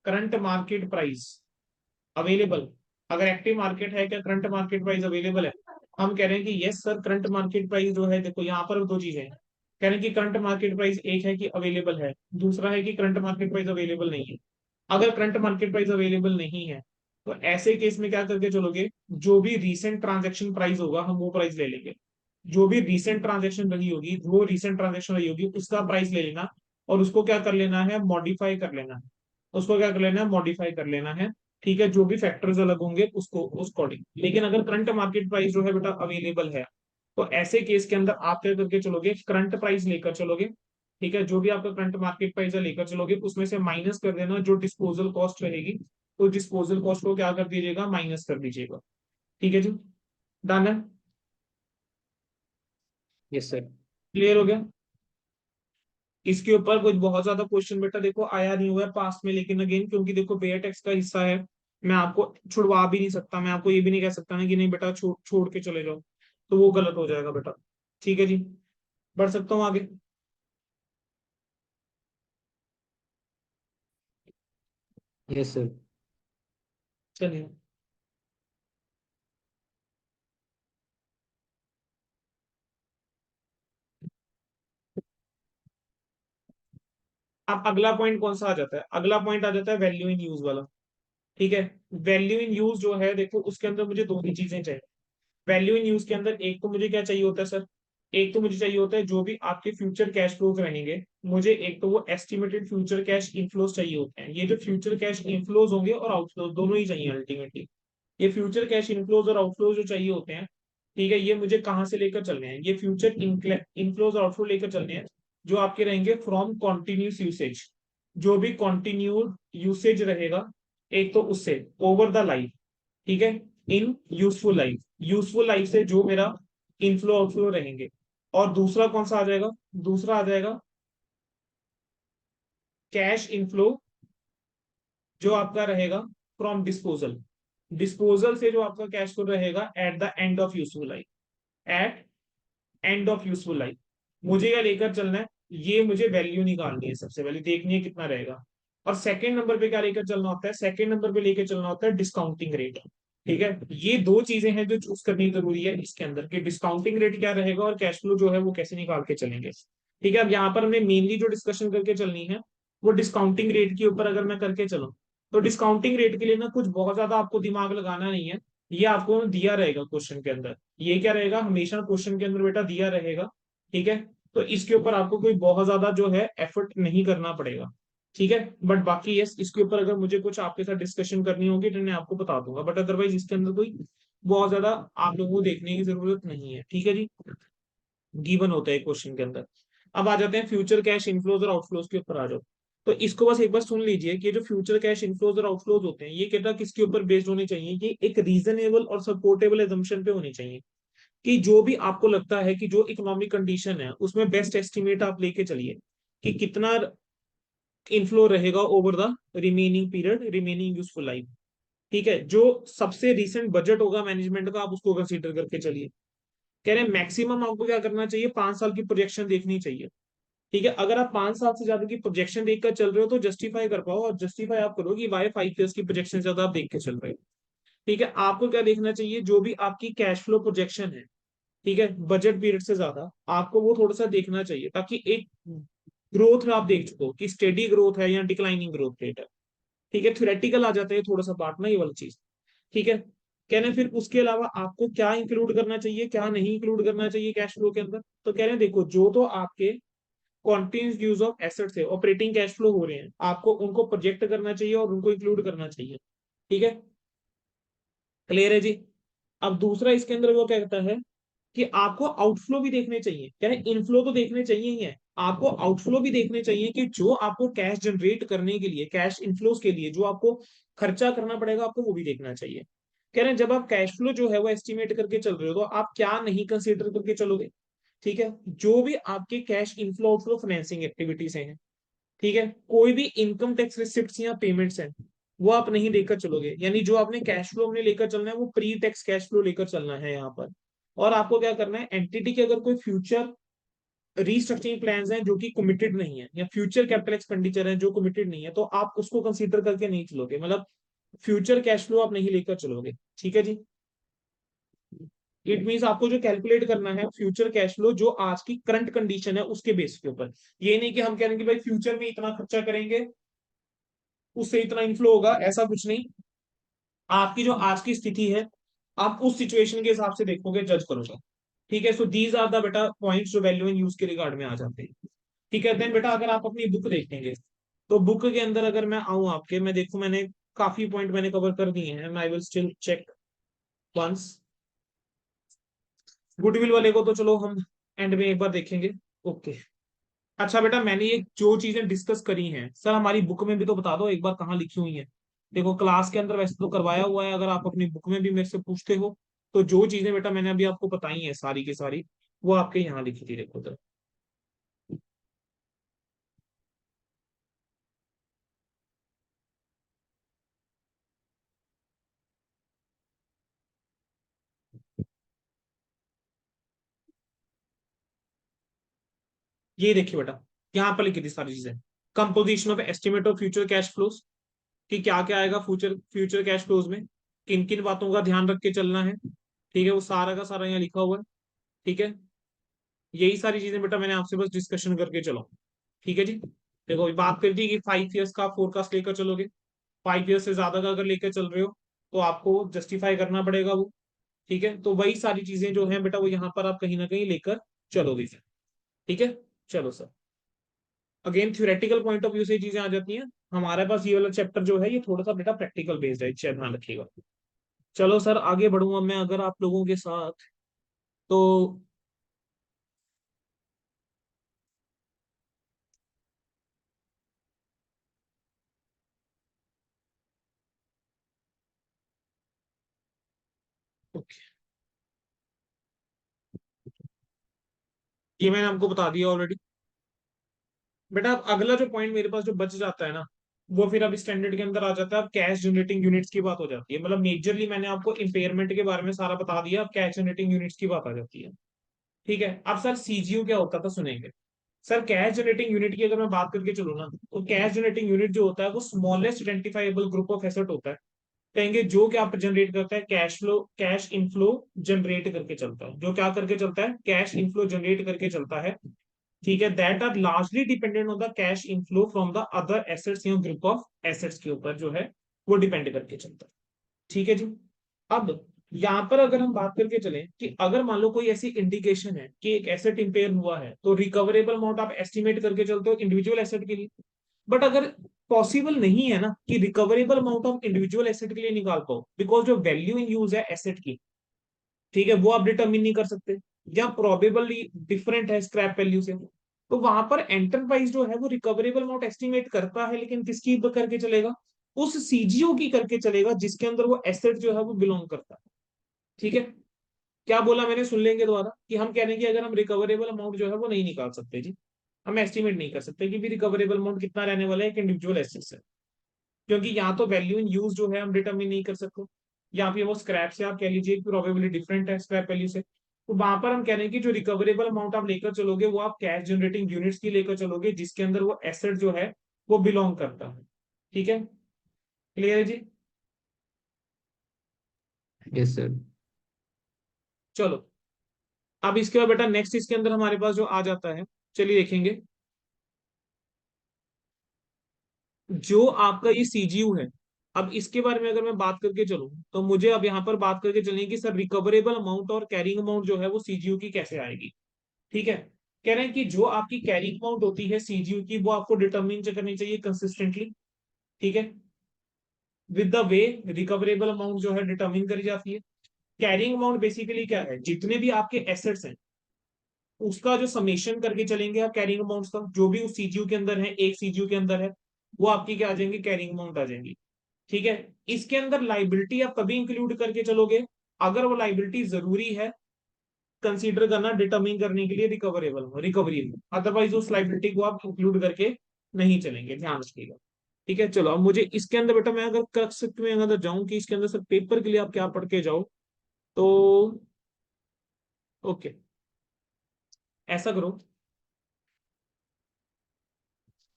[SPEAKER 1] करंट मार्केट प्राइस अवेलेबल, अगर एक्टिव मार्केट है क्या करंट मार्केट प्राइस अवेलेबल है। हम कह रहे हैं कि yes sir current market price जो है, देखो यहाँ पर दो चीजें हैं, कह रहे हैं कि करंट मार्केट प्राइस एक है कि अवेलेबल है, दूसरा है कि करंट मार्केट प्राइस अवेलेबल नहीं है। अगर करंट मार्केट प्राइस अवेलेबल नहीं है तो ऐसे केस में क्या करके चलोगे, जो भी रीसेंट ट्रांजेक्शन प्राइस होगा हम वो प्राइस ले लेंगे, जो भी रीसेंट ट्रांजेक्शन रही होगी, जो रीसेंट ट्रांजेक्शन रही होगी उसका प्राइस ले लेना, और उसको क्या कर लेना है, मॉडिफाई कर लेना है, उसको क्या कर लेना है, मॉडिफाई कर लेना है। ठीक है, जो भी फैक्टर्स अलग होंगे उसको उस अकॉर्डिंग, लेकिन अगर करंट मार्केट प्राइस जो है बेटा अवेलेबल है, तो ऐसे केस के अंदर आप क्या करके चलोगे, करंट प्राइस लेकर चलोगे। ठीक है, जो भी आपका करंट मार्केट प्राइस है लेकर चलोगे, उसमें से माइनस कर देना जो डिस्पोजल कॉस्ट रहेगी, तो डिस्पोजल कॉस्ट को क्या कर दीजिएगा, माइनस कर दीजिएगा। ठीक है जी, डन है,
[SPEAKER 2] यस सर।
[SPEAKER 1] क्लियर हो गया। इसके ऊपर कुछ बहुत ज्यादा क्वेश्चन बेटा देखो आया नहीं हुआ है पास्ट में, लेकिन अगेन क्योंकि देखो बेयर टैक्स का हिस्सा है, मैं आपको छुड़वा भी नहीं सकता, मैं आपको ये भी नहीं कह सकता ना कि नहीं बेटा छोड़ के चले जाओ, तो वो गलत हो जाएगा बेटा। ठीक है जी, बढ़ सकता हूँ आगे।
[SPEAKER 2] Yes sir.
[SPEAKER 1] चलिए, अब अगला पॉइंट कौन सा आ जाता है, अगला पॉइंट आ जाता है वैल्यू इन यूज वाला। ठीक है, वैल्यू इन यूज जो है देखो उसके अंदर मुझे दो ही चीजें चाहिए। वैल्यू इन यूज के अंदर एक तो मुझे क्या चाहिए होता है सर, एक तो मुझे चाहिए होता है जो भी आपके फ्यूचर कैश फ्लोज रहेंगे, मुझे एक तो वो एस्टिमेटेड फ्यूचर कैश इनफ्लोज चाहिए होते हैं, ये जो फ्यूचर कैश इनफ्लोज होंगे और आउटफ्लोज दोनों ही चाहिए अल्टीमेटली। ये फ्यूचर कैश इनफ्लोज और आउटफ्लोज जो चाहिए होते हैं, ठीक है, ये मुझे कहाँ से लेकर चलने हैं, ये फ्यूचर इनफ्लोज और आउटफ्लो लेकर चलने हैं, जो आपके रहेंगे फ्रॉम कॉन्टिन्यूस यूसेज, जो भी कॉन्टिन्यू यूसेज रहेगा, एक तो उससे ओवर द लाइफ, ठीक है, इन यूजफुल लाइफ, यूजफुल लाइफ से जो मेरा इनफ्लो आउटफ्लो रहेंगे। और दूसरा कौन सा आ जाएगा, दूसरा आ जाएगा कैश इनफ्लो, जो आपका रहेगा फ्रॉम डिस्पोजल, डिस्पोजल से जो आपका कैश फ्लो रहेगा at the end of useful life, at end of useful life. मुझे क्या लेकर चलना है, ये मुझे वैल्यू निकालनी है, सबसे पहले देखनी है कितना रहेगा। और सेकंड नंबर पे क्या लेकर चलना होता है, सेकंड नंबर पे लेकर चलना होता है डिस्काउंटिंग रेट। ठीक है, ये दो चीजें हैं जो चूज करनी जरूरी है इसके अंदर, कि डिस्काउंटिंग रेट क्या रहेगा और कैश फ्लो जो है वो कैसे निकाल के चलेंगे। ठीक है, अब यहाँ पर हमने मेनली जो डिस्कशन करके चलनी है वो डिस्काउंटिंग रेट के ऊपर अगर मैं करके चलूँ, तो डिस्काउंटिंग रेट के लिए ना कुछ बहुत ज्यादा आपको दिमाग लगाना नहीं है, ये आपको दिया रहेगा क्वेश्चन के अंदर। ये क्या रहेगा, हमेशा क्वेश्चन के अंदर बेटा दिया रहेगा। ठीक है, तो इसके ऊपर आपको कोई बहुत ज्यादा जो है एफर्ट नहीं करना पड़ेगा। ठीक है, बट बाकी यस, इसके ऊपर अगर मुझे कुछ आपके साथ डिस्कशन करनी होगी तो मैं आपको बता दूंगा, बट अदरवाइज इसके अंदर कोई बहुत ज्यादा आप लोगों को देखने की जरूरत नहीं है। ठीक है जी, गिवन होता है क्वेश्चन के अंदर। अब आ जाते हैं फ्यूचर कैश इनफ्लोज और आउटफ्लोज के ऊपर आ जाओ। तो इसको बस एक बार सुन लीजिए कि जो फ्यूचर कैश इनफ्लोज और आउटफ्लोज होते हैं ये कहता किसके ऊपर बेस्ड होने चाहिए, ये एक रीजनेबल और सपोर्टेबल एजम्पशन पे होनी चाहिए, कि जो भी आपको लगता है कि जो इकोनॉमिक कंडीशन है उसमें बेस्ट एस्टिमेट आप लेके चलिए कि कितना इनफ्लो रहेगा over the remaining period, remaining useful life. ठीक है, जो सबसे रिसेंट बजट होगा मैनेजमेंट का आप उसको कंसीडर करके चलिए। कह रहे हैं मैक्सिमम आपको क्या करना चाहिए, 5 साल की प्रोजेक्शन देखनी चाहिए। ठीक है, अगर आप 5 साल से ज्यादा की प्रोजेक्शन देखकर चल रहे हो तो जस्टिफाई कर पाओ, और जस्टिफाई आप करो कि वाई 5 ईयर्स की प्रोजेक्शन ज्यादा आप देख के चल रहे हो। ठीक है, आपको क्या देखना चाहिए, जो भी आपकी कैश फ्लो प्रोजेक्शन है, ठीक है, बजट पीरियड से ज्यादा आपको वो थोड़ा सा देखना चाहिए, ताकि एक ग्रोथ आप देख सको कि स्टेडी ग्रोथ है या डिक्लाइनिंग ग्रोथ रेट है। ठीक है, थ्योरेटिकल आ जाता है थोड़ा सा पार्ट ना ये वाली चीज। ठीक है, कहने फिर उसके अलावा आपको क्या इंक्लूड करना चाहिए क्या नहीं इंक्लूड करना चाहिए कैश फ्लो के अंदर, तो कह रहे हैं देखो जो तो आपके कॉन्टिन्यूस यूज ऑफ एसेट्स है, ऑपरेटिंग कैश फ्लो हो रहे हैं, आपको उनको प्रोजेक्ट करना चाहिए और उनको इंक्लूड करना चाहिए। ठीक है, क्लियर है जी। अब दूसरा इसके अंदर वो क्या कहता है कि आपको आउटफ्लो भी देखने चाहिए, यानी इनफ्लो तो देखने चाहिए ही है, आपको आउटफ्लो भी देखने चाहिए कि जो आपको कैश जनरेट करने के लिए, कैश इनफ्लोज के लिए जो आपको खर्चा करना पड़ेगा आपको वो भी देखना चाहिए। कह रहे हैं जब आप कैश फ्लो जो है वो एस्टिमेट करके चल रहे हो तो आप क्या नहीं कंसीडर करके चलोगे। ठीक है, जो भी आपके cash inflow outflow financing activities हैं, ठीक है, कोई भी इनकम टैक्स रिसिप्ट या पेमेंट्स हैं वो आप नहीं लेकर चलोगे, यानी जो आपने कैश फ्लो हमने लेकर चलना है वो प्री टैक्स कैश फ्लो लेकर चलना है यहाँ पर। और आपको क्या करना है, एंटिटी के अगर कोई फ्यूचर रीस्ट्रक्चरिंग प्लान्स हैं जो कि कमिटेड नहीं है, या फ्यूचर कैपिटल एक्सपेंडिचर है जो कमिटेड नहीं है, तो आप उसको कंसीडर करके नहीं चलोगे, मतलब फ्यूचर कैश फ्लो आप नहीं लेकर चलोगे। ठीक है जी, इट मीन्स आपको जो कैलकुलेट करना है फ्यूचर कैश फ्लो जो आज की करंट कंडीशन है उसके बेस के ऊपर, ये नहीं कि हम कह रहे हैं कि भाई फ्यूचर में इतना खर्चा करेंगे उससे इतना इनफ्लो होगा, ऐसा कुछ नहीं। आपकी जो आज की स्थिति है आप उस सिचुएशन के हिसाब से देखोगे, जज करोगे। ठीक है, सो दीज आर द बेटा पॉइंट्स जो वैल्यू एंड यूज के रिगार्ड में आ जाते हैं। ठीक है, देन बेटा अगर आप अपनी बुक देखेंगे तो बुक के अंदर अगर मैं आऊं आपके, मैं देखूं मैंने काफी पॉइंट मैंने कवर कर दिए हैं, I will still check once. Goodwill वाले को तो चलो हम एंड में एक बार देखेंगे। ओके, अच्छा बेटा मैंने ये जो चीजें डिस्कस करी हैं सर हमारी बुक में भी तो बता दो एक बार कहाँ लिखी हुई है। देखो क्लास के अंदर वैसे तो करवाया हुआ है, अगर आप अपनी बुक में भी मेरे से पूछते हो तो जो चीजें बेटा मैंने अभी आपको बताई हैं सारी की सारी वो आपके यहाँ लिखी थी, देखो तो। ये देखिए बेटा, यहाँ पर लिखी थी सारी चीजें। Composition of estimate of future cash flows, कि क्या क्या आएगा फ्यूचर फ्यूचर कैश फ्लोज में, किन किन बातों का ध्यान रख के चलना है। ठीक है, वो सारा का सारा यहाँ लिखा हुआ है। ठीक है, यही सारी चीजें बेटा मैंने आपसे बस डिस्कशन करके चलो। ठीक है जी, देखो अभी बात कर दी कि 5 ईयर्स का फोरकास्ट लेकर चलोगे, 5 ईयर्स से ज्यादा का अगर लेकर चल रहे हो तो आपको जस्टिफाई करना पड़ेगा वो। ठीक है, तो वही सारी चीजें जो है बेटा वो यहाँ पर आप कहीं ना कहीं लेकर चलोगे फिर। ठीक है, चलो sir, again theoretical point of view से चीजें आ जाती हैं। हमारे पास ये वाला चैप्टर जो है ये थोड़ा सा बेटा प्रैक्टिकल बेस्ड है, इसे ध्यान रखिएगा। चलो सर आगे बढ़ूंगा मैं अगर आप लोगों के साथ, तो ओके, ये मैंने आपको बता दिया ऑलरेडी। बेटा अब अगला जो पॉइंट मेरे पास जो बच जाता है ना वो फिर अब स्टैंडर्ड के अंदर आ जाता है, अब कैश जनरेटिंग यूनिट्स की बात हो जाती है, मतलब मेजरली मैंने आपको इम्पेयरमेंट के बारे में सारा बता दिया, अब कैश जनरेटिंग यूनिट्स की बात आ जाती है। ठीक है, अब सर सीजीयू क्या होता था सुनेंगे। सर कैश जनरेटिंग यूनिट की अगर मैं बात करके चलूँ ना, तो कैश जनरेटिंग यूनिट जो होता है वो smallest identifiable group of asset होता है। कहेंगे जो क्या जनरेट करता है, cash flow, cash inflow generate करके चलता है। जो क्या करके चलता है, कैश इनफ्लो जनरेट करके चलता है। ठीक है, that are largely dependent on the cash inflow from the other assets या ग्रुप ऑफ एसेट्स के ऊपर जो है वो डिपेंड करके चलता है। ठीक है जी। अब यहाँ पर अगर हम बात करके चलें कि अगर मान लो कोई ऐसी इंडिकेशन है कि एक एसेट इंपेयर हुआ है, तो रिकवरेबल अमाउंट आप एस्टिमेट करके चलते हो इंडिविजुअल एसेट के लिए। बट अगर पॉसिबल नहीं है ना कि recoverable amount of individual asset के लिए निकाल पाओ, बिकॉज जो वैल्यू इन यूज है एसेट की, ठीक है, वो आप डिटरमिन नहीं कर सकते, या प्रोबेबली डिफरेंट है स्क्रैप वैल्यू से, तो वहां पर एंटरप्राइज जो है वो रिकवरेबल अमाउंट एस्टिमेट करता है, लेकिन किसकी करके चलेगा, उस सीजीओ की करके चलेगा जिसके अंदर वो एसेट जो है वो बिलोंग करता है। ठीक है, क्या बोला मैंने, सुन लेंगे दोबारा, कि हम कह रहे हैं कि अगर हम रिकवरेबल अमाउंट जो है वो नहीं निकाल सकते जी, हम एस्टिमेट नहीं कर सकते कि भी रिकवरेबल अमाउंट कितना रहने वाला है एक इंडिविजुअल एसेट से, क्योंकि यहाँ तो वैल्यू इन यूज जो है हम डिटरमिन नहीं कर सकते, या फिर वो स्क्रैप से आप कह लीजिए प्रोबेबली डिफरेंट है स्क्रैप वैल्यू से। तो वहां पर हम कह रहे हैं कि जो रिकवरेबल अमाउंट आप लेकर चलोगे वो आप कैश जनरेटिंग यूनिट्स की लेकर चलोगे जिसके अंदर वो एसेट जो है वो बिलोंग करता है। ठीक है, क्लियर है जी।
[SPEAKER 2] Yes sir.
[SPEAKER 1] चलो, अब इसके बाद बेटा नेक्स्ट इसके अंदर हमारे पास जो आ जाता है, चलिए देखेंगे, जो आपका ये सीजीयू है। अब इसके बारे में अगर मैं बात करके चलूं, तो मुझे अब यहाँ पर बात करके चलनी है कि सर रिकवरेबल अमाउंट और कैरिंग अमाउंट जो है वो सीजीयू की कैसे आएगी। ठीक है, कह रहे हैं कि जो आपकी कैरिंग अमाउंट होती है सीजीयू की, वो आपको डिटरमिन करनी चाहिए कंसिस्टेंटली। ठीक है, with the way recoverable amount जो है डिटरमिन करी जाती है। कैरिंग अमाउंट बेसिकली क्या है, जितने भी आपके एसेट्स हैं उसका जो समेशन करके चलेंगे आप कैरिंग अमाउंट्स का, जो भी उस सीजीयू के अंदर है, एक सीजीयू के अंदर है, वो आपकी क्या आ जाएंगे, कैरिंग अमाउंट आ जाएंगी। ठीक है, इसके अंदर लाइबिलिटी आप कभी इंक्लूड करके चलोगे अगर वो लाइबिलिटी जरूरी है कंसीडर करना डिटरमिन करने के लिए रिकवरेबल रिकवरी में, अदरवाइज उस लाइबिलिटी को आप इंक्लूड करके नहीं चलेंगे, ध्यान रखिएगा। ठीक है, चलो अब मुझे इसके अंदर बेटा मैं अगर कंसेप्ट में अगर जाऊं कि इसके अंदर सर पेपर के लिए आप क्या पढ़ के जाओ, तो ओके, ऐसा करो,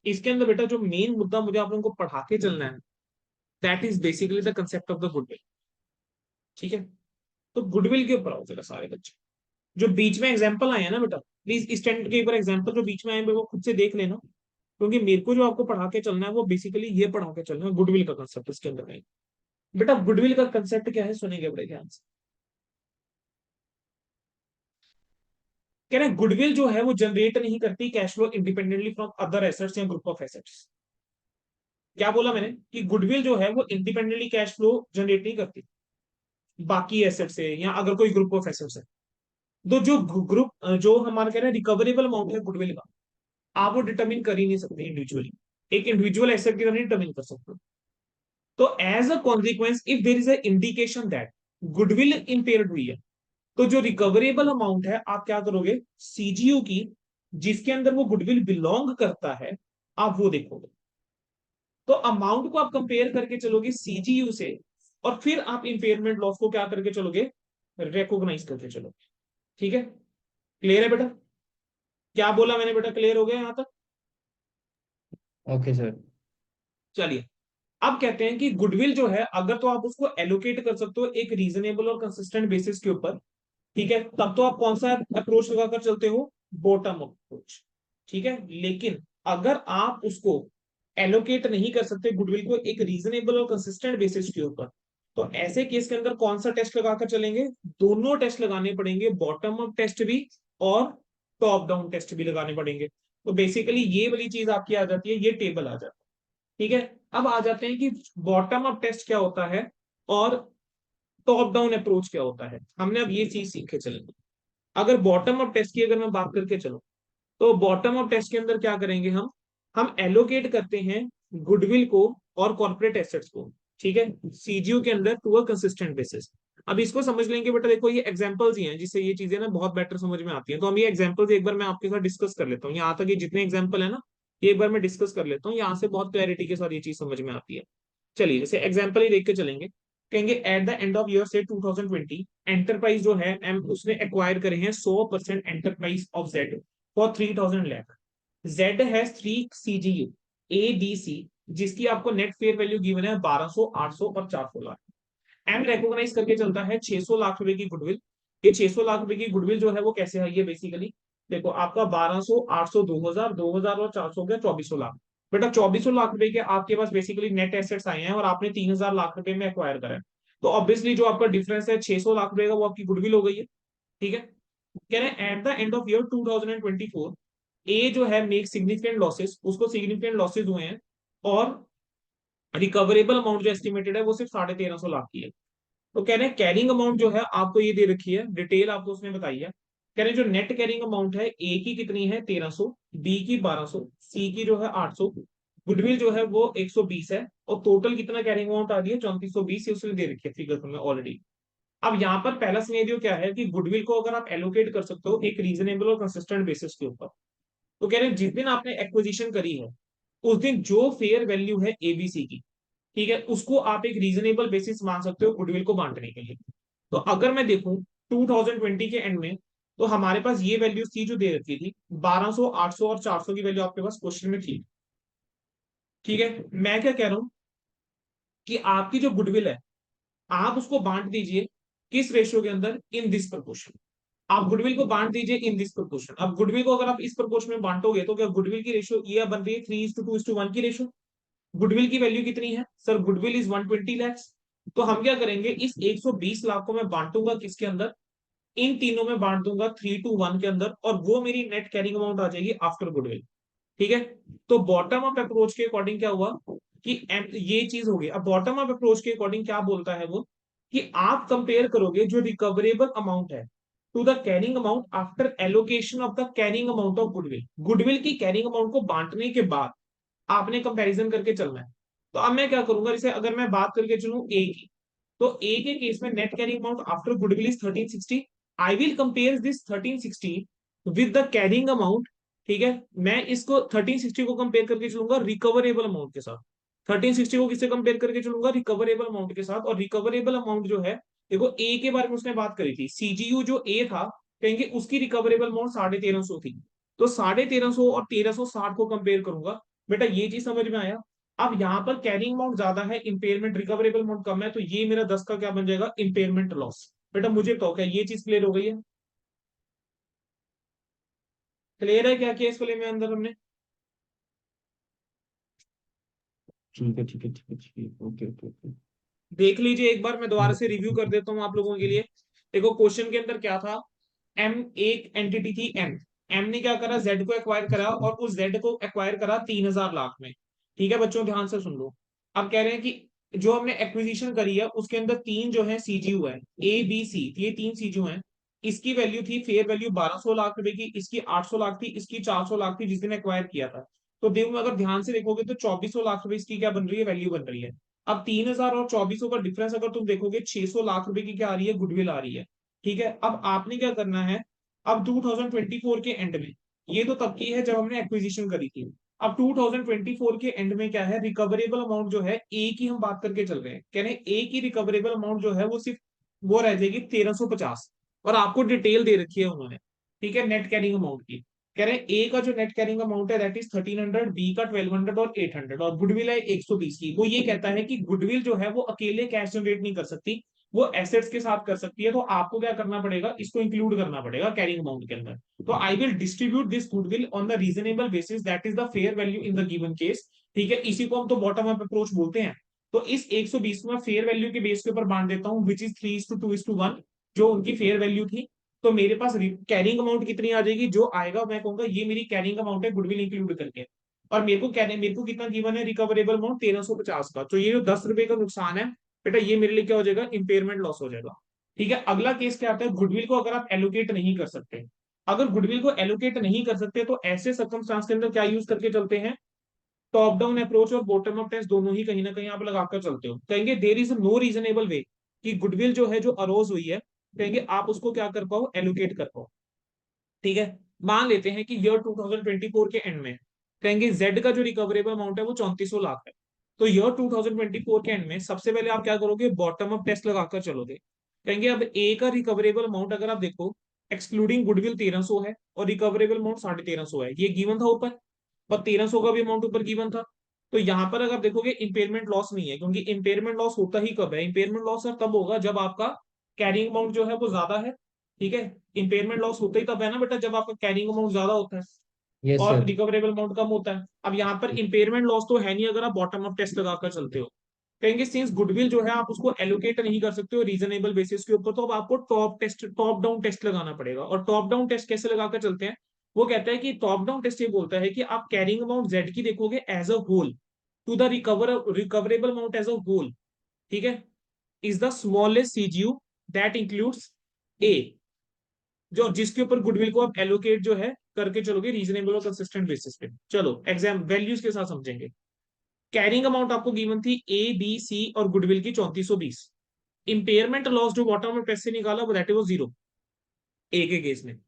[SPEAKER 1] इसके अंदर बेटा जो मेन मुद्दा मुझे आप लोगों को पढ़ा के चलना है, that is basically the concept of the goodwill. ठीक है, तो गुडविल के ऊपर आओ जरा सारे बच्चे। जो बीच में एग्जांपल आए हैं ना बेटा, प्लीज इस टेंट के ऊपर एग्जांपल जो बीच में आए हैं वो खुद से देख लेना, क्योंकि मेरे को जो आपको पढ़ा के चलना है वो बेसिकली ये पढ़ा के चलना है गुडविल का कंसेप्ट इसके अंदर नहीं। बेटा गुडविल का कंसेप्ट क्या है, सुनेंगे बड़े ध्यान से। कह रहे हैं गुडविल जो है वो जनरेट नहीं करती cash flow independently from other assets या ग्रुप ऑफ एसेट्स। क्या बोला मैंने, कि गुडविल जो है वो इंडिपेंडेंटली कैश फ्लो जनरेट नहीं करती बाकी एसेट से या अगर कोई ग्रुप ऑफ एसेट्स है। तो जो ग्रुप जो हमारा कह रहे हैं रिकवरेबल अमाउंट है गुडविल का, आप वो डिटरमिन कर ही नहीं सकते इंडिविजुअली, एक इंडिविजुअल एसेट की तरह नहीं डिटरमिन कर सकते। तो as a consequence if there is a indication that goodwill impaired हुई है, तो जो रिकवरेबल अमाउंट है आप क्या करोगे, सीजीयू की जिसके अंदर वो गुडविल बिलोंग करता है आप वो देखोगे। तो अमाउंट को आप कंपेयर करके चलोगे सीजीयू से, और फिर आप इंपेयरमेंट लॉस को क्या करके चलोगे, रिकॉग्नाइज करके चलोगे। ठीक है, क्लियर है बेटा, क्या बोला मैंने बेटा, क्लियर हो गया यहां तक।
[SPEAKER 2] Okay sir.
[SPEAKER 1] चलिए, अब कहते हैं कि गुडविल जो है अगर तो आप उसको एलोकेट कर सकते हो एक रीजनेबल और कंसिस्टेंट बेसिस के ऊपर, ठीक है, तब तो आप कौन सा अप्रोच लगाकर चलते हो, बॉटम अप्रोच। ठीक है, लेकिन अगर आप उसको एलोकेट नहीं कर सकते गुडविल को एक रीजनेबल और कंसिस्टेंट बेसिस के ऊपर, तो ऐसे केस के अंदर कौन सा टेस्ट लगाकर चलेंगे, दोनों टेस्ट लगाने पड़ेंगे, बॉटम अप टेस्ट भी और टॉप डाउन टेस्ट भी लगाने पड़ेंगे। तो बेसिकली ये वाली चीज आपकी आ जाती है, ये टेबल आ जाता है। ठीक है, अब आ जाते हैं कि बॉटम अप टेस्ट क्या होता है और टॉप डाउन अप्रोच क्या होता है। हमने अब ये चीज सीखे चलेंगे। अगर बॉटम अप टेस्ट की अगर मैं बात करके चलूं, तो बॉटम अप टेस्ट के अंदर क्या करेंगे हम एलोकेट करते हैं गुडविल को और कॉर्पोरेट एसेट्स को, ठीक है, सीजीयू के अंदर टू अ कंसिस्टेंट बेसिस। अब इसको समझ लेंगे बेटा, देखो ये एग्जांपल्स ही हैं जिससे ये चीजें ना बहुत बेटर समझ में आती हैं। तो हम ये एग्जांपल्स एक बार मैं आपके साथ डिस्कस कर लेता हूँ, यहाँ तक ये जितने एग्जांपल है ना ये एक बार मैं डिस्कस कर लेता हूँ, यहाँ से बहुत क्लैरिटी के साथ ये चीज समझ में आती है। चलिए जैसे एग्जांपल ही देख के चलेंगे, कहेंगे eight the end of year से 2020 एंटरप्राइज जो है उसने एक्वायर करे हैं 100% enterprise of Z for 3000 lakh. Z has 3 CGU A B C, जिसकी आपको नेट फेयर वैल्यू गिवन है 1200, 800 और 400 लाख। एम रिकॉग्नाइज करके चलता है 600 लाख रुपए की गुडविल। ये 600 लाख रुपए की गुडविल जो है वो कैसे है, ये बेसिकली देखो आपका 1200, 800, 2000, 2000 और 400 गया 2400 लाख। बेटा 2400 लाख रुपए के आपके पास बेसिकली नेट एसेट्स आए हैं और आपने 3000 लाख रुपए में एक्वायर करा है। तो ऑब्वियसली जो आपका डिफरेंस है 600 लाख रुपए का, वो आपकी गुडविल हो गई है। ठीक है, कह रहे हैं eight the end of year 2024 ए जो है मेक सिग्निफिकेंट लॉसेस, उसको सिग्निफिकेंट लॉसेस हुए हैं, और रिकवरेबल अमाउंट जो एस्टिमेटेड है वो सिर्फ 1350 लाख की है। तो कह रहे हैं कैरिंग अमाउंट जो है आपको ये दे रखी है, डिटेल आपको उसने बताई है। कह रहे हैं जो नेट कैरिंग अमाउंट है, ए की कितनी है 1300, बी की 1200, सी की जो है 800, गुडविल जो है वो 120 है, और टोटल कितना कैरिंग अमाउंट आ रही है 3420, ये उसने दे रखी है फिगर में ऑलरेडी। अब यहाँ पर पहला सिनेरियो क्या है कि गुडविल को अगर आप एलोकेट कर सकते हो एक रीजनेबल और कंसिस्टेंट बेसिस के ऊपर, तो कह रहे हैं जिस दिन आपने एक्विजिशन करी है उस दिन जो फेयर वैल्यू है एबीसी की, ठीक है, उसको आप एक रीजनेबल बेसिस मान सकते हो गुडविल को बांटने के लिए। तो अगर मैं देखूं 2020 के एंड में, तो हमारे पास ये वैल्यू थी जो दे रखी थी 1200, 800 और 400 की वैल्यू आपके पास क्वेश्चन में थी। ठीक है, मैं क्या कह रहा हूं कि आपकी जो गुडविल है आप उसको बांट दीजिए किस रेशियो के अंदर, इन दिस प्रपोर्शन। आप गुडविल को बांट दीजिए इन दिस प्रपोर्शन। अब गुडविल को अगर आप इस प्रपोर्शन में बांटोगे तो क्या गुडविल की रेशियो ये बन रही है 3:2:1 की रेशियो। गुडविल की वैल्यू कितनी है सर, गुडविल इज 120 लैक्स। तो हम क्या करेंगे, इस 120 लाख को मैं बांटूंगा किसके अंदर, इन तीनों में बांट दूंगा 3:1 के अंदर, और वो मेरी नेट कैरिंग अमाउंट आ जाएगी आफ्टर गुडविल। ठीक है, तो बॉटम अप अप्रोच के अकॉर्डिंग क्या हुआ कि ये चीज होगी। अब बॉटम अप अप्रोच के अकॉर्डिंग क्या बोलता है वो, कि आप कंपेयर करोगे जो रिकवरेबल अमाउंट है to the carrying amount after allocation of the carrying amount of goodwill. Goodwill की कैरिंग अमाउंट को बांटने के बाद आपने कंपैरिजन करके चलना है। तो अब मैं क्या करूंगा, जैसे अगर मैं बात करके चलूं ए की, तो ए के केस में net carrying amount after goodwill is 1360। I will compare this 1360 with the carrying amount. ठीक है, मैं इसको 1360 को कंपेयर करके चलूंगा रिकवरेबल अमाउंट के साथ। 1360 को किससे कंपेयर करके चलूंगा, रिकवरेबल अमाउंट के साथ। और रिकवरेबल अमाउंट जो है, देखो ए के बारे में उसने बात करी थी, सीजीयू जो ए था कहेंगे उसकी रिकवरेबल अमाउंट 1350 थी। तो 1350 और 1360 को कंपेयर करूंगा। बेटा ये चीज समझ में आया। अब यहाँ पर कैरिंग अमाउंट ज्यादा है, इंपेयरमेंट रिकवरेबल अमाउंट कम है, तो ये मेरा 10 का क्या बन जाएगा, इंपेयरमेंट लॉस। बेटा मुझे तो क्या ये चीज क्लियर हो गई है, क्लियर है क्या केस वाले में अंदर हमने।
[SPEAKER 2] ठीक है ठीक है ठीक है ठीक है, ओके ओके ओके।
[SPEAKER 1] देख लीजिए एक बार, मैं दोबारा से रिव्यू कर देता हूँ आप लोगों के लिए। देखो क्वेश्चन के अंदर क्या था, एम एक एंटिटी थी एम। एम ने क्या करा, जेड को एक्वायर करा, और उस जेड को एक्वायर करा 3000 लाख में। ठीक है बच्चों ध्यान से सुन लो। अब कह रहे हैं कि जो हमने एक्विजिशन करी है उसके अंदर तीन जो है सीजीयू है, ए बी सी, ये तीन सीजीयू है। इसकी वैल्यू थी फेयर वैल्यू 1200 लाख रुपए की, इसकी 800 लाख थी, इसकी 400 लाख थी जिस दिन एक्वायर किया था। तो देखो अगर ध्यान से देखोगे तो 2400 लाख रुपए इसकी क्या बन रही है, वैल्यू बन रही है। अब 3000 और 2400 का डिफरेंस अगर तुम देखोगे 600 लाख रुपए की क्या आ रही है, गुडविल आ रही है। ठीक है, अब आपने क्या करना है, अब 2024 के एंड में, ये तो तब की है जब हमने एक्विजिशन करी थी। अब 2024 के एंड में क्या है, रिकवरेबल अमाउंट जो है ए की हम बात करके चल रहे हैं, कह रहे हैं ए की रिकवरेबल अमाउंट जो है वो सिर्फ वो रह जाएगी 1350, और आपको डिटेल दे रखी है उन्होंने। ठीक है, नेट कैरिंग अमाउंट की कह रहे हैं ए का जो नेट कैरिंग अमाउंट है दैट इज 1300, बी का 1200 और 800, और गुडविल है 120 की। वो ये कहता है कि गुडविल जो है वो अकेले कैश जनरेट नहीं कर सकती, वो एसेट्स के साथ कर सकती है। तो आपको क्या करना पड़ेगा, इसको इंक्लूड करना पड़ेगा कैरिंग अमाउंट के अंदर। तो I will distribute this goodwill on the reasonable basis that is the fair value in the given case. ठीक है, इसी को हम तो बॉटम अप अप्रोच बोलते हैं। तो इस 120 को मैं फेयर वैल्यू के बेस के ऊपर बांट देता हूँ विच इज 3:2:1, जो उनकी फेयर वैल्यू थी। तो मेरे पास कैरिंग अमाउंट कितनी आ जाएगी, जो आएगा मैं कहूंगा ये मेरी कैरिंग अमाउंट है गुडविल इंक्लूड करके। और मेरे को कितना गिवन है रिकवरेबल अमाउंट 1350 का। तो ये जो 10 रुपए का नुकसान है बेटा, ये मेरे लिए क्या हो जाएगा, इंपेयरमेंट लॉस हो जाएगा। ठीक है, अगला केस क्या आता है, गुडविल को अगर आप एलोकेट नहीं कर सकते। अगर गुडविल को एलोकेट नहीं कर सकते तो ऐसे सर्कमस्टांस के अंदर क्या यूज करके चलते हैं, टॉप डाउन अप्रोच और बॉटम अप टेस्ट दोनों ही कहीं ना कहीं आप लगाकर चलते हो। कहेंगे देर इज नो रीजनेबल वे कि गुडविल जो है जो अरोज हुई है, कहेंगे आप उसको क्या कर पाओ, एलोकेट कर पाओ। ठीक है, मान लेते हैं कि ईयर 2024 के एंड में कहेंगे जेड का जो रिकवरेबल अमाउंट है वो 3400 लाख है। तो ईयर 2024 के एंड में सबसे पहले आप क्या करोगे, बॉटम अप टेस्ट लगाकर चलोगे। कहेंगे अब ए का रिकवरेबल अमाउंट अगर आप देखो एक्सक्लूडिंग गुडविल 1300 है, और रिकवरेबल अमाउंट 1350 है, ये गिवन था ऊपर। और 1300 का भी अमाउंट ऊपर गिवन था। तो यहाँ पर अगर देखोगे इम्पेयरमेंट लॉस नहीं है, क्योंकि इम्पेयरमेंट लॉस होता ही कब है? इम्पेयरमेंट लॉस सर तब होगा जब आपका कैरिंग अमाउंट जो है वो ज्यादा है। ठीक है, इम्पेयरमेंट लॉस होता ही तब है ना बेटा, जब आपका कैरिंग अमाउंट ज्यादा होता है
[SPEAKER 2] यस
[SPEAKER 1] और
[SPEAKER 2] सर।
[SPEAKER 1] रिकवरेबल अमाउंट कम होता है। अब यहाँ पर इम्पेयरमेंट लॉस तो है नहीं अगर आप बॉटम अप टेस्ट लगाकर चलते हो। कहेंगे सिंस गुडविल जो है आप उसको एलोकेट नहीं कर सकते हो रीजनेबल बेसिस के ऊपर, तो अब आपको टॉप डाउन टेस्ट लगाना पड़ेगा। और टॉप डाउन टेस्ट कैसे लगाकर चलते हैं? वो कहता है कि टॉप डाउन टेस्ट ये बोलता है कि आप कैरिंग अमाउंट जेड की देखोगे as a whole to the recoverable amount as a whole. ठीक है, is the smallest CGU that includes A, जो जिसके ऊपर गुडविल को आप एलोकेट जो है करके चलोगे रीजनेबल और कंसिस्टेंट बेसिस पे। चलो एग्जाम वैल्यूज के साथ समझेंगे। कैरिंग अमाउंट आपको गिवन थी ए बी सी और गुडविल की 3420। इंपेयरमेंट लॉस जो बॉटम में पैसे निकाला वो दैट वाज 0 ए के केस में।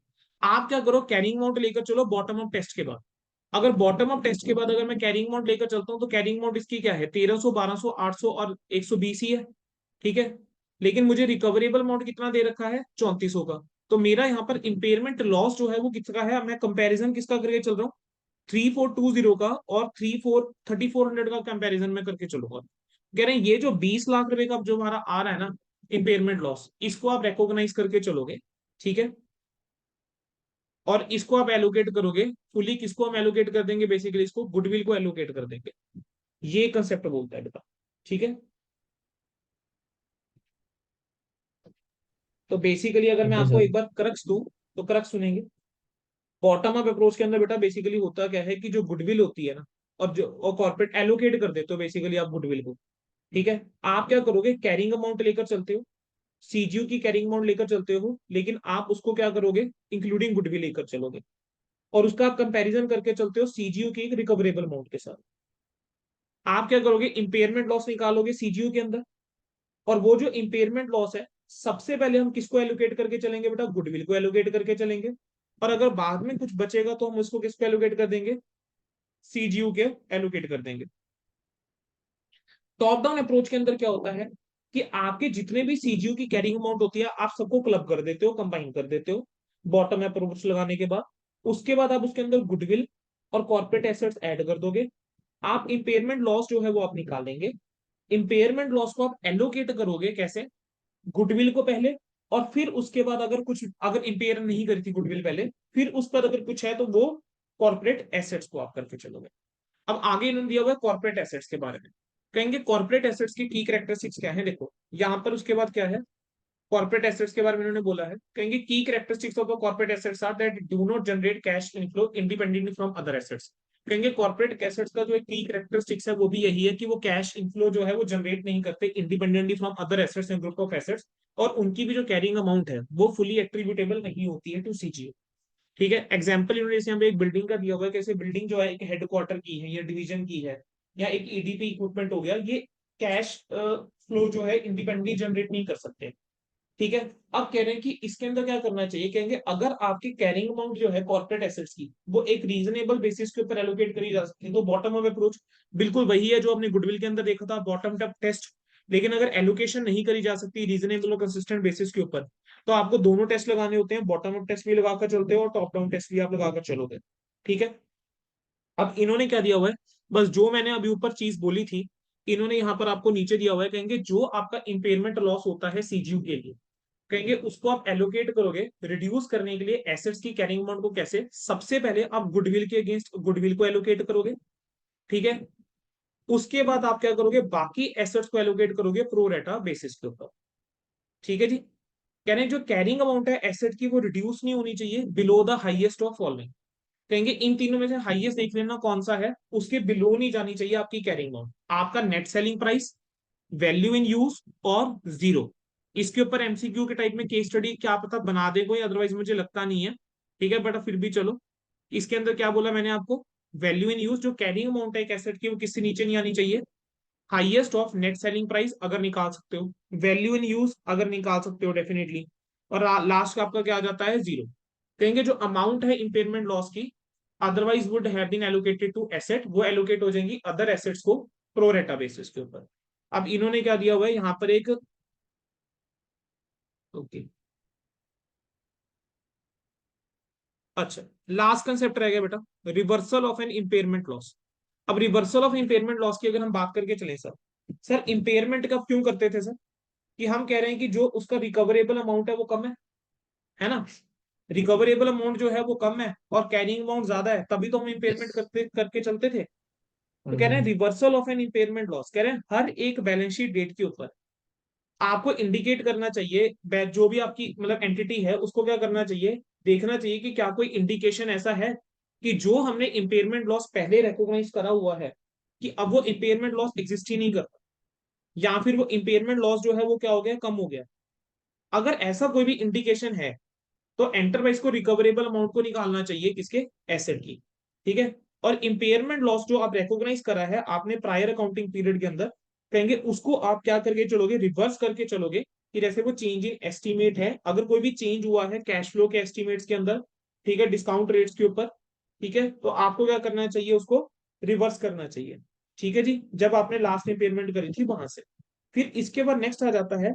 [SPEAKER 1] आप क्या करो, कैरिंग अमाउंट लेकर चलो बॉटम अप टेस्ट के बाद। अगर बॉटम अप टेस्ट के बाद अगर मैं कैरिंग अमाउंट लेकर चलता हूँ तो कैरिंग अमाउंट इसकी क्या है? 1300, 1200, 800 और 120 ही है। ठीक है, लेकिन मुझे रिकवरेबल अमाउंट कितना दे रखा है? 3400 का। तो मेरा यहाँ पर इंपेयरमेंट लॉस जो है वो किसका है? मैं कंपैरिजन किसका करके चल रहा हूँ? 3420 का और 3400 का कंपैरिजन में करके चलूंगा। कह रहे हैं ये जो 20 लाख रुपए का जो हमारा आ रहा है ना इंपेयरमेंट लॉस, इसको आप रिकॉग्नाइज करके चलोगे। ठीक है, और इसको आप एलोकेट करोगे फुली। किसको हम एलोकेट कर देंगे? बेसिकली इसको गुडविल को एलोकेट कर देंगे। ये कंसेप्ट बोलता है बेटा। ठीक है, तो बेसिकली अगर मैं
[SPEAKER 2] ओके
[SPEAKER 1] आपको
[SPEAKER 2] सर।
[SPEAKER 1] एक बार क्रक्स दूं तो क्रक्स सुनेंगे। बॉटम अप अप्रोच के अंदर बेटा बेसिकली होता क्या है कि जो गुडविल होती है ना, और कॉर्पोरेट एलोकेट कर देते हो बेसिकली आप गुडविल को। ठीक है, आप क्या करोगे? कैरिंग अमाउंट लेकर चलते हो, सीजीयू की कैरिंग अमाउंट लेकर चलते हो, लेकिन आप उसको क्या करोगे? इंक्लूडिंग गुडविल लेकर चलोगे और उसका आप कंपैरिजन करके चलते हो सीजीयू की एक रिकवरेबल अमाउंट के साथ। आप क्या करोगे? इंपेयरमेंट लॉस निकालोगे सीजीयू के अंदर, और वो जो इंपेयरमेंट लॉस है सबसे पहले हम किसको एलोकेट करके चलेंगे बेटा? गुडविल को एलोकेट करके चलेंगे। और अगर बाद में कुछ बचेगा तो हम उसको किसको एलोकेट कर देंगे? सीजीयू के एलोकेट कर देंगे। टॉप डाउन अप्रोच के अंदर क्या होता है कि आपके जितने भी सीजीयू की कैरिंग अमाउंट होती है आप सबको क्लब कर देते हो, कंबाइन कर देते हो बॉटम अप्रोच लगाने के बाद। उसके बाद आप उसके अंदर गुडविल और कॉर्पोरेट एसेट्स ऐड कर दोगे। आप इंपेयरमेंट लॉस जो है वो आप निकालेंगे। इंपेयरमेंट लॉस को आप एलोकेट करोगे कैसे? गुडविल को पहले, और फिर उसके बाद अगर कुछ, अगर इंपेयर नहीं करी थी गुडविल पहले, फिर उस पर अगर कुछ है तो वो कॉर्पोरेट एसेट्स को आप करके चलोगे। अब आगे इन्होंने दिया हुआ है कॉर्पोरेट एसेट्स के बारे में। कहेंगे कॉर्पोरेट एसेट्स की कैरेक्टरिस्टिक्स क्या है? देखो यहाँ पर उसके बाद क्या है, कॉर्पोरेट एसेट्स के बारे में इन्होंने बोला है। कहेंगे की characteristics of the corporate assets are that do not generate cash inflow independently from other assets. कहेंगे कॉर्पोरेट एसेट्स का जो एक की कैरेक्टरिस्टिक्स है वो भी यही है कि वो कैश इनफ्लो जो है वो जनरेट नहीं करते independently from other assets and group of assets. और उनकी भी जो कैरिंग अमाउंट है वो फुली एट्रीब्यूटेबल नहीं होती है टू सीजीयू। ठीक है, एग्जाम्पल इन्होंने जैसे हमें एक बिल्डिंग का दिया हुआ है, कैसे बिल्डिंग जो है एक हेडक्वार्टर की है या डिवीजन की है या एक ईडीपी इक्विपमेंट हो गया, ये कैश फ्लो जो है इंडिपेंडेंटली जनरेट नहीं कर सकते। ठीक है, अब कह रहे हैं कि इसके अंदर क्या करना चाहिए? कहेंगे अगर आपकी कैरिंग अमाउंट जो है कॉर्पोरेट एसेट्स की वो एक रीजनेबल बेसिस के ऊपर एलोकेट करी जा सकती है, तो बॉटम अप अप्रोच बिल्कुल वही है जो आपने गुडविल के अंदर देखा था, बॉटम अप टेस्ट। लेकिन अगर एलोकेशन नहीं करी जा सकती रीजनेबल और कंसिस्टेंट बेसिस के ऊपर, तो आपको दोनों टेस्ट लगाने होते हैं, बॉटम अप टेस्ट भी लगाकर चलते हो और टॉप डाउन टेस्ट भी आप लगाकर चलोगे। ठीक है, अब इन्होंने क्या दिया हुआ है? बस जो मैंने अभी ऊपर चीज बोली थी इन्होंने यहाँ पर आपको नीचे दिया हुआ है। कहेंगे जो आपका इंपेयरमेंट लॉस होता है सीजीयू के लिए, कहेंगे उसको आप एलोकेट करोगे रिड्यूस करने के लिए एसेट्स की कैरिंग अमाउंट को। कैसे? सबसे पहले आप गुडविल के अगेंस्ट गुडविल को एलोकेट करोगे। ठीक है, उसके बाद आप क्या करोगे? बाकी एसेट्स को एलोकेट करोगे प्रो रेटा बेसिस के ऊपर। ठीक है जी, कह रहे हैं जो कैरिंग अमाउंट है एसेट की वो रिड्यूस नहीं होनी चाहिए below the highest of following. कहेंगे इन तीनों में से हाईएस्ट देख लेना कौन सा है, उसके बिलो नहीं जानी चाहिए आपकी कैरिंग अमाउंट। आपका net selling price, value in use और जीरो। इसके ऊपर एमसीक्यू के टाइप में केस स्टडी क्या पता बना दे कोई, अदरवाइज मुझे लगता नहीं है। ठीक है, बट फिर भी चलो, इसके अंदर क्या बोला मैंने आपको? वैल्यू इन यूज, जो कैरिंग अमाउंट है एक एसेट की वो किससे नीचे नहीं आनी चाहिए? Highest of net selling price अगर निकाल सकते हो, वैल्यू इन यूज अगर निकाल सकते हो डेफिनेटली, और लास्ट का आपका क्या आ जाता है? जीरो। कहेंगे जो अमाउंट है इंपेयरमेंट लॉस की otherwise would have been allocated to asset, वो एलोकेट हो जाएंगी अदर एसेट्स को प्रोरेटा बेसिस के ऊपर। अब इन्होंने क्या दिया हुआ है यहाँ पर एक, ओके अच्छा, लास्ट कंसेप्ट रह गया बेटा, reversal of an impairment loss. अब रिवर्सल ऑफ इम्पेयरमेंट लॉस की अगर हम बात करके चले सर, सर इम्पेयरमेंट कब क्यों करते थे सर, कि हम कह रहे हैं कि जो उसका रिकवरेबल अमाउंट है वो कम है ना, रिकवरेबल अमाउंट जो है वो कम है और कैरिंग अमाउंट ज्यादा है, तभी तो हम इम्पेयरमेंट करते करके चलते थे। तो कह रहे हैं reversal of an impairment loss, कह रहे हैं हर एक बैलेंस शीट डेट के ऊपर आपको इंडिकेट करना चाहिए, जो भी आपकी मतलब एंटिटी है उसको क्या करना चाहिए, देखना चाहिए कि क्या कोई इंडिकेशन ऐसा है कि जो हमने इम्पेयरमेंट लॉस पहले रिकॉग्नाइज करा हुआ है कि अब वो इम्पेयरमेंट लॉस एग्जिस्ट ही नहीं करता, या फिर वो इम्पेयरमेंट लॉस जो है वो क्या हो गया, कम हो गया। अगर ऐसा कोई भी इंडिकेशन है तो एंटरप्राइज को रिकवरेबल अमाउंट को निकालना चाहिए किसके, एसेट की। ठीक है, और इंपेयरमेंट लॉस जो आप रिकॉग्नाइज करा है आपने प्रायर अकाउंटिंग पीरियड के अंदर, कहेंगे उसको आप क्या करके चलोगे, रिवर्स करके चलोगे, कि जैसे वो चेंज इन एस्टीमेट है, अगर कोई भी चेंज हुआ है कैश फ्लो के एस्टीमेट्स के अंदर, ठीक है, डिस्काउंट रेट्स के ऊपर, ठीक है, तो आपको क्या करना चाहिए, उसको रिवर्स करना चाहिए। ठीक है जी, जब आपने लास्ट में पेमेंट करी थी वहां से। फिर इसके बाद नेक्स्ट आ जाता है,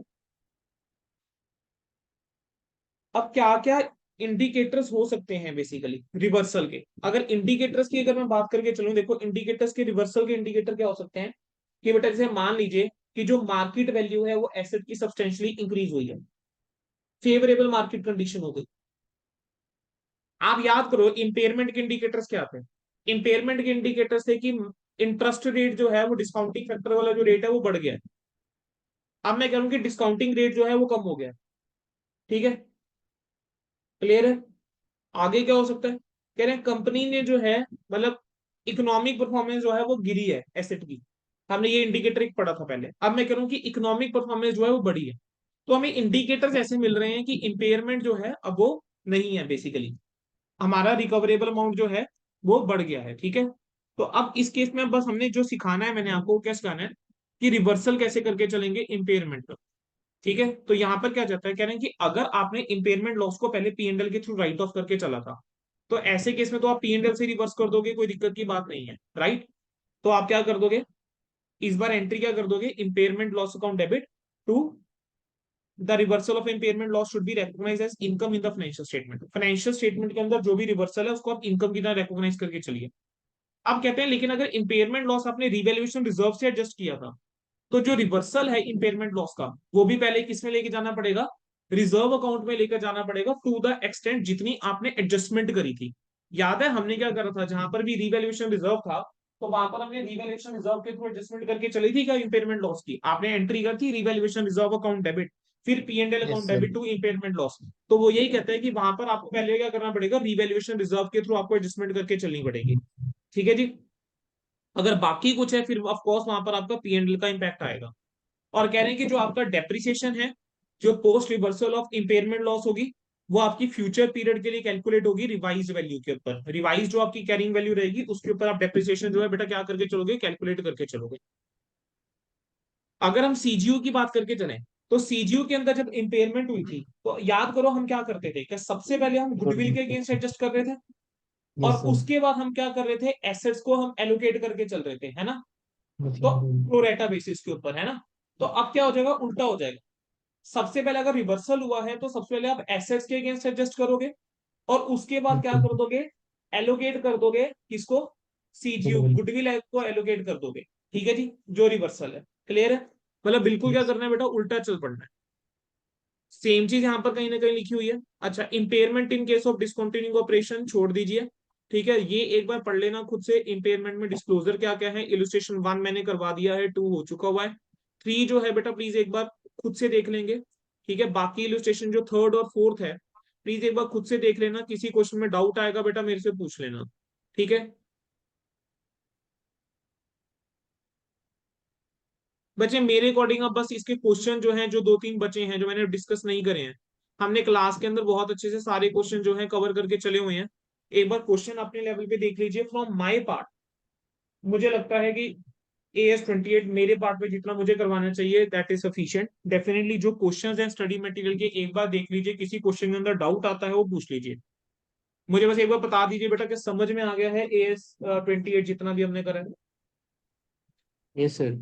[SPEAKER 1] अब क्या क्या इंडिकेटर्स हो सकते हैं बेसिकली रिवर्सल के। अगर इंडिकेटर्स की अगर मैं बात करके चलूं, देखो इंडिकेटर्स के, रिवर्सल के इंडिकेटर क्या हो सकते हैं, कि बेटा जैसे मान लीजिए कि जो मार्केट वैल्यू है वो एसेट की सब्सटेंशियली इंक्रीज हुई है, फेवरेबल मार्केट कंडीशन हो गई। आप याद करो इंपेयरमेंट के इंडिकेटर्स क्या थे, इंपेयरमेंट के इंडिकेटर्स थे कि इंटरेस्ट रेट जो है वो डिस्काउंटिंग फैक्टर वाला जो रेट है वो बढ़ गया है। अब मैं कहूँ कि डिस्काउंटिंग रेट जो है वो कम हो गया है। ठीक है, क्लियर है। आगे क्या हो सकता है, कह रहे हैं कंपनी ने जो है मतलब इकोनॉमिक परफॉर्मेंस जो है वो गिरी है एसेट की, हमने ये इंडिकेटर एक पढ़ा था पहले। अब मैं कह रहा हूं कि इकोनॉमिक परफॉर्मेंस जो है वो बढ़ी है, तो हमें इंडिकेटर्स ऐसे मिल रहे हैं कि इंपेयरमेंट जो है अब वो नहीं है, बेसिकली हमारा रिकवरेबल अमाउंट जो है वो बढ़ गया है। ठीक है, तो अब इस केस में बस हमने जो सिखाना है, मैंने आपको क्या सिखाना है, कि रिवर्सल कैसे करके चलेंगे इंपेयरमेंट का। ठीक है, तो यहां पर क्या जाता है, कह रहे हैं कि अगर आपने इंपेयरमेंट लॉस को पहले पीएनएल के थ्रू राइट ऑफ करके चला था, तो ऐसे केस में तो आप पीएनएल से रिवर्स कर दोगे, कोई दिक्कत की बात नहीं है, राइट। तो आप क्या कर दोगे, इस बार एंट्री क्या कर दोगे, impairment loss account debit to the reversal of impairment loss should be recognised as income in the financial statement. Financial statement के अंदर जो भी रिवर्सल है उसको आप इनकम की तरह रिकॉग्नाइज करके चलिए। अब कहते हैं लेकिन अगर इंपेयरमेंट लॉस आपने रिवैल्यूएशन रिजर्व से एडजस्ट किया था, तो जो रिवर्सल है इंपेयरमेंट लॉस का वो भी पहले किसमें लेके जाना पड़ेगा, रिजर्व अकाउंट में लेकर जाना पड़ेगा, टू द एक्सटेंट जितनी आपने एडजस्टमेंट करी थी। याद है हमने क्या करा था, जहां पर भी रिवैल्यूएशन रिजर्व था तो वहां पर हमने रिवैल्यूएशन रिजर्व के थ्रू एडजस्टमेंट करके चली थी क्या, इंपेयरमेंट लॉस की आपने एंट्री कर थी, रिवैल्यूएशन रिजर्व अकाउंट डेबिट, फिर PNL
[SPEAKER 2] yes
[SPEAKER 1] account
[SPEAKER 2] sir.
[SPEAKER 1] Debit to impairment loss. तो वो यही कहते हैं कि वहां पर आपको पहले क्या करना पड़ेगा, रिवैल्यूएशन रिजर्व के थ्रू आपको एडजस्टमेंट करके चलनी पड़ेगी। ठीक है जी, अगर बाकी कुछ है फिर ऑफ कोर्स वहां पर आपका पीएनएल का इंपैक्ट आएगा। और कह रहे हैं कि जो आपका डेप्रिसिएशन है, जो post reversal of impairment loss होगी, वो आपकी फ्यूचर पीरियड के लिए कैलकुलेट होगी रिवाइज वैल्यू के ऊपर, रिवाइज जो आपकी कैरिंग वैल्यू रहेगी उसके ऊपर आप डेप्रिसिएशन जो है बेटा क्या करके चलोगे, कैलकुलेट करके चलोगे। अगर हम सीजीयू की बात करके चलें, तो सीजीयू के अंदर जब इंपेयरमेंट हुई थी तो याद करो हम क्या करते थे, क्या सबसे पहले हम गुडविल के अगेंस्ट एडजस्ट कर रहे थे, और
[SPEAKER 2] यस सर।
[SPEAKER 1] उसके बाद हम क्या कर रहे थे, एसेट्स को हम एलोकेट करके चल रहे थे, है ना, तो प्रोरेटा बेसिस के ऊपर, है ना। तो अब क्या हो जाएगा, उल्टा हो जाएगा। सबसे पहले अगर रिवर्सल हुआ है तो सबसे पहले आप एसेट्स के अगेंस्ट एडजस्ट करोगे, और उसके बाद क्या कर दोगे, एलोकेट कर दोगे किसको, सीजीयू गुडविल को एलोकेट कर दोगे। ठीक है जी, जो रिवर्सल है, क्लियर है। मतलब बिल्कुल क्या करना है बेटा, उल्टा चल पड़ना है। सेम चीज यहां पर कहीं ना कहीं लिखी हुई है। अच्छा, impairment in case of discontinuing operation छोड़ दीजिए। ठीक है, ये एक बार पढ़ लेना खुद से, इंपेयरमेंट में डिस्क्लोजर क्या क्या है, इलस्ट्रेशन 1 मैंने करवा दिया है, 2 हो चुका हुआ है, 3 जो है बेटा प्लीज एक बार खुद से देख लेंगे। ठीक है, बाकी इलस्ट्रेशन जो 3rd और 4th है प्लीज एक बार खुद से देख लेना, किसी क्वेश्चन में डाउट आएगा बेटा मेरे से पूछ लेना। ठीक है बच्चे, मेरे अकॉर्डिंग अब बस इसके क्वेश्चन जो हैं, जो 2-3 बचे हैं जो मैंने डिस्कस नहीं करे हैं, हमने क्लास के अंदर बहुत अच्छे से सारे क्वेश्चन जो है कवर करके चले हुए हैं। एक बार क्वेश्चन अपने लेवल पे देख लीजिए फ्रॉम माय पार्ट। मुझे लगता है कि AS28 मेरे पार्ट पे जितना मुझे करवाना चाहिए दैट इज सफिशिएंट। डेफिनेटली जो क्वेश्चंस हैं स्टडी मटेरियल के एक बार देख लीजिए, किसी क्वेश्चन के अंदर डाउट आता है वो पूछ लीजिए। मुझे बस एक बार बता दीजिए बेटा कि समझ में आ गया है AS28 जितना भी हमने करा है।
[SPEAKER 2] Yes sir.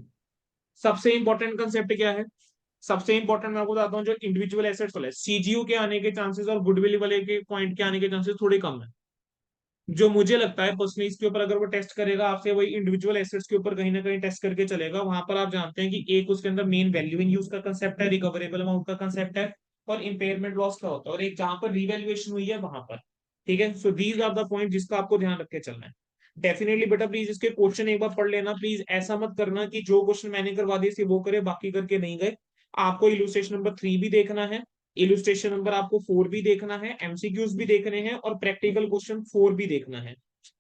[SPEAKER 1] सबसे इंपॉर्टेंट कंसेप्ट क्या है, सबसे इंपॉर्टेंट मैं आपको बताता हूँ, जो इंडिविजुअल एसेट्स वाले सीजीयू के आने के चांसेस और गुडविल वाले के पॉइंट के आने के चांसेस थोड़े कम है। जो मुझे लगता है पर्सनली, इसके ऊपर अगर वो टेस्ट करेगा आपसे, वही इंडिविजुअल एसेट्स के ऊपर कहीं ना कहीं टेस्ट करके चलेगा। वहां पर आप जानते हैं कि एक उसके अंदर मेन वैल्यू इन यूज का कंसेप्ट है, रिकवरेबल अमाउंट का कंसेप्ट है, और इम्पेयरमेंट लॉस का होता है, और एक जहां पर रिवैल्यूएशन हुई है वहां पर। ठीक है, so these are the point जिसका आपको ध्यान रख के चलना है। डेफिनेटली बेटा प्लीज इसके क्वेश्चन एक बार पढ़ लेना। प्लीज ऐसा मत करना कि जो क्वेश्चन मैंने करवा दिए सिर्फ वो करे, बाकी करके नहीं गए। आपको इलुस्ट्रेशन नंबर 3 भी देखना है, इलुस्ट्रेशन नंबर आपको 4 भी देखना है, एमसीक्यूज भी देखने हैं, और प्रैक्टिकल क्वेश्चन 4 भी देखना है।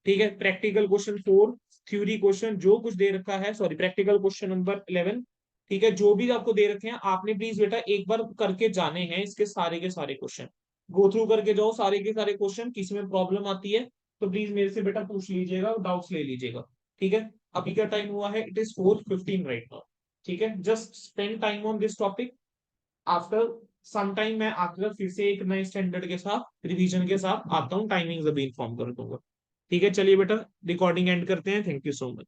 [SPEAKER 1] ठीक है, प्रैक्टिकल क्वेश्चन 4, थ्योरी क्वेश्चन जो कुछ दे रखा है, सॉरी प्रैक्टिकल क्वेश्चन नंबर 11। ठीक है, जो भी आपको दे रखे हैं आपने प्लीज बेटा एक बार करके जाने हैं इसके सारे के सारे क्वेश्चन। गो थ्रू करके जाओ सारे के सारे क्वेश्चन। किसी में प्रॉब्लम आती है तो प्लीज मेरे से बेटा पूछ लीजिएगा, डाउट्स ले लीजिएगा। ठीक है, अभी क्या टाइम हुआ है, इट इज 4:15 राइट नाउ। ठीक है, just spend time on this topic. After some time मैं आकर फिर से एक नए स्टैंडर्ड के साथ, रिवीजन के साथ आता हूँ, टाइमिंग्स अभी इन्फॉर्म कर दूंगा। ठीक है, चलिए बेटा रिकॉर्डिंग एंड करते हैं। Thank you so much.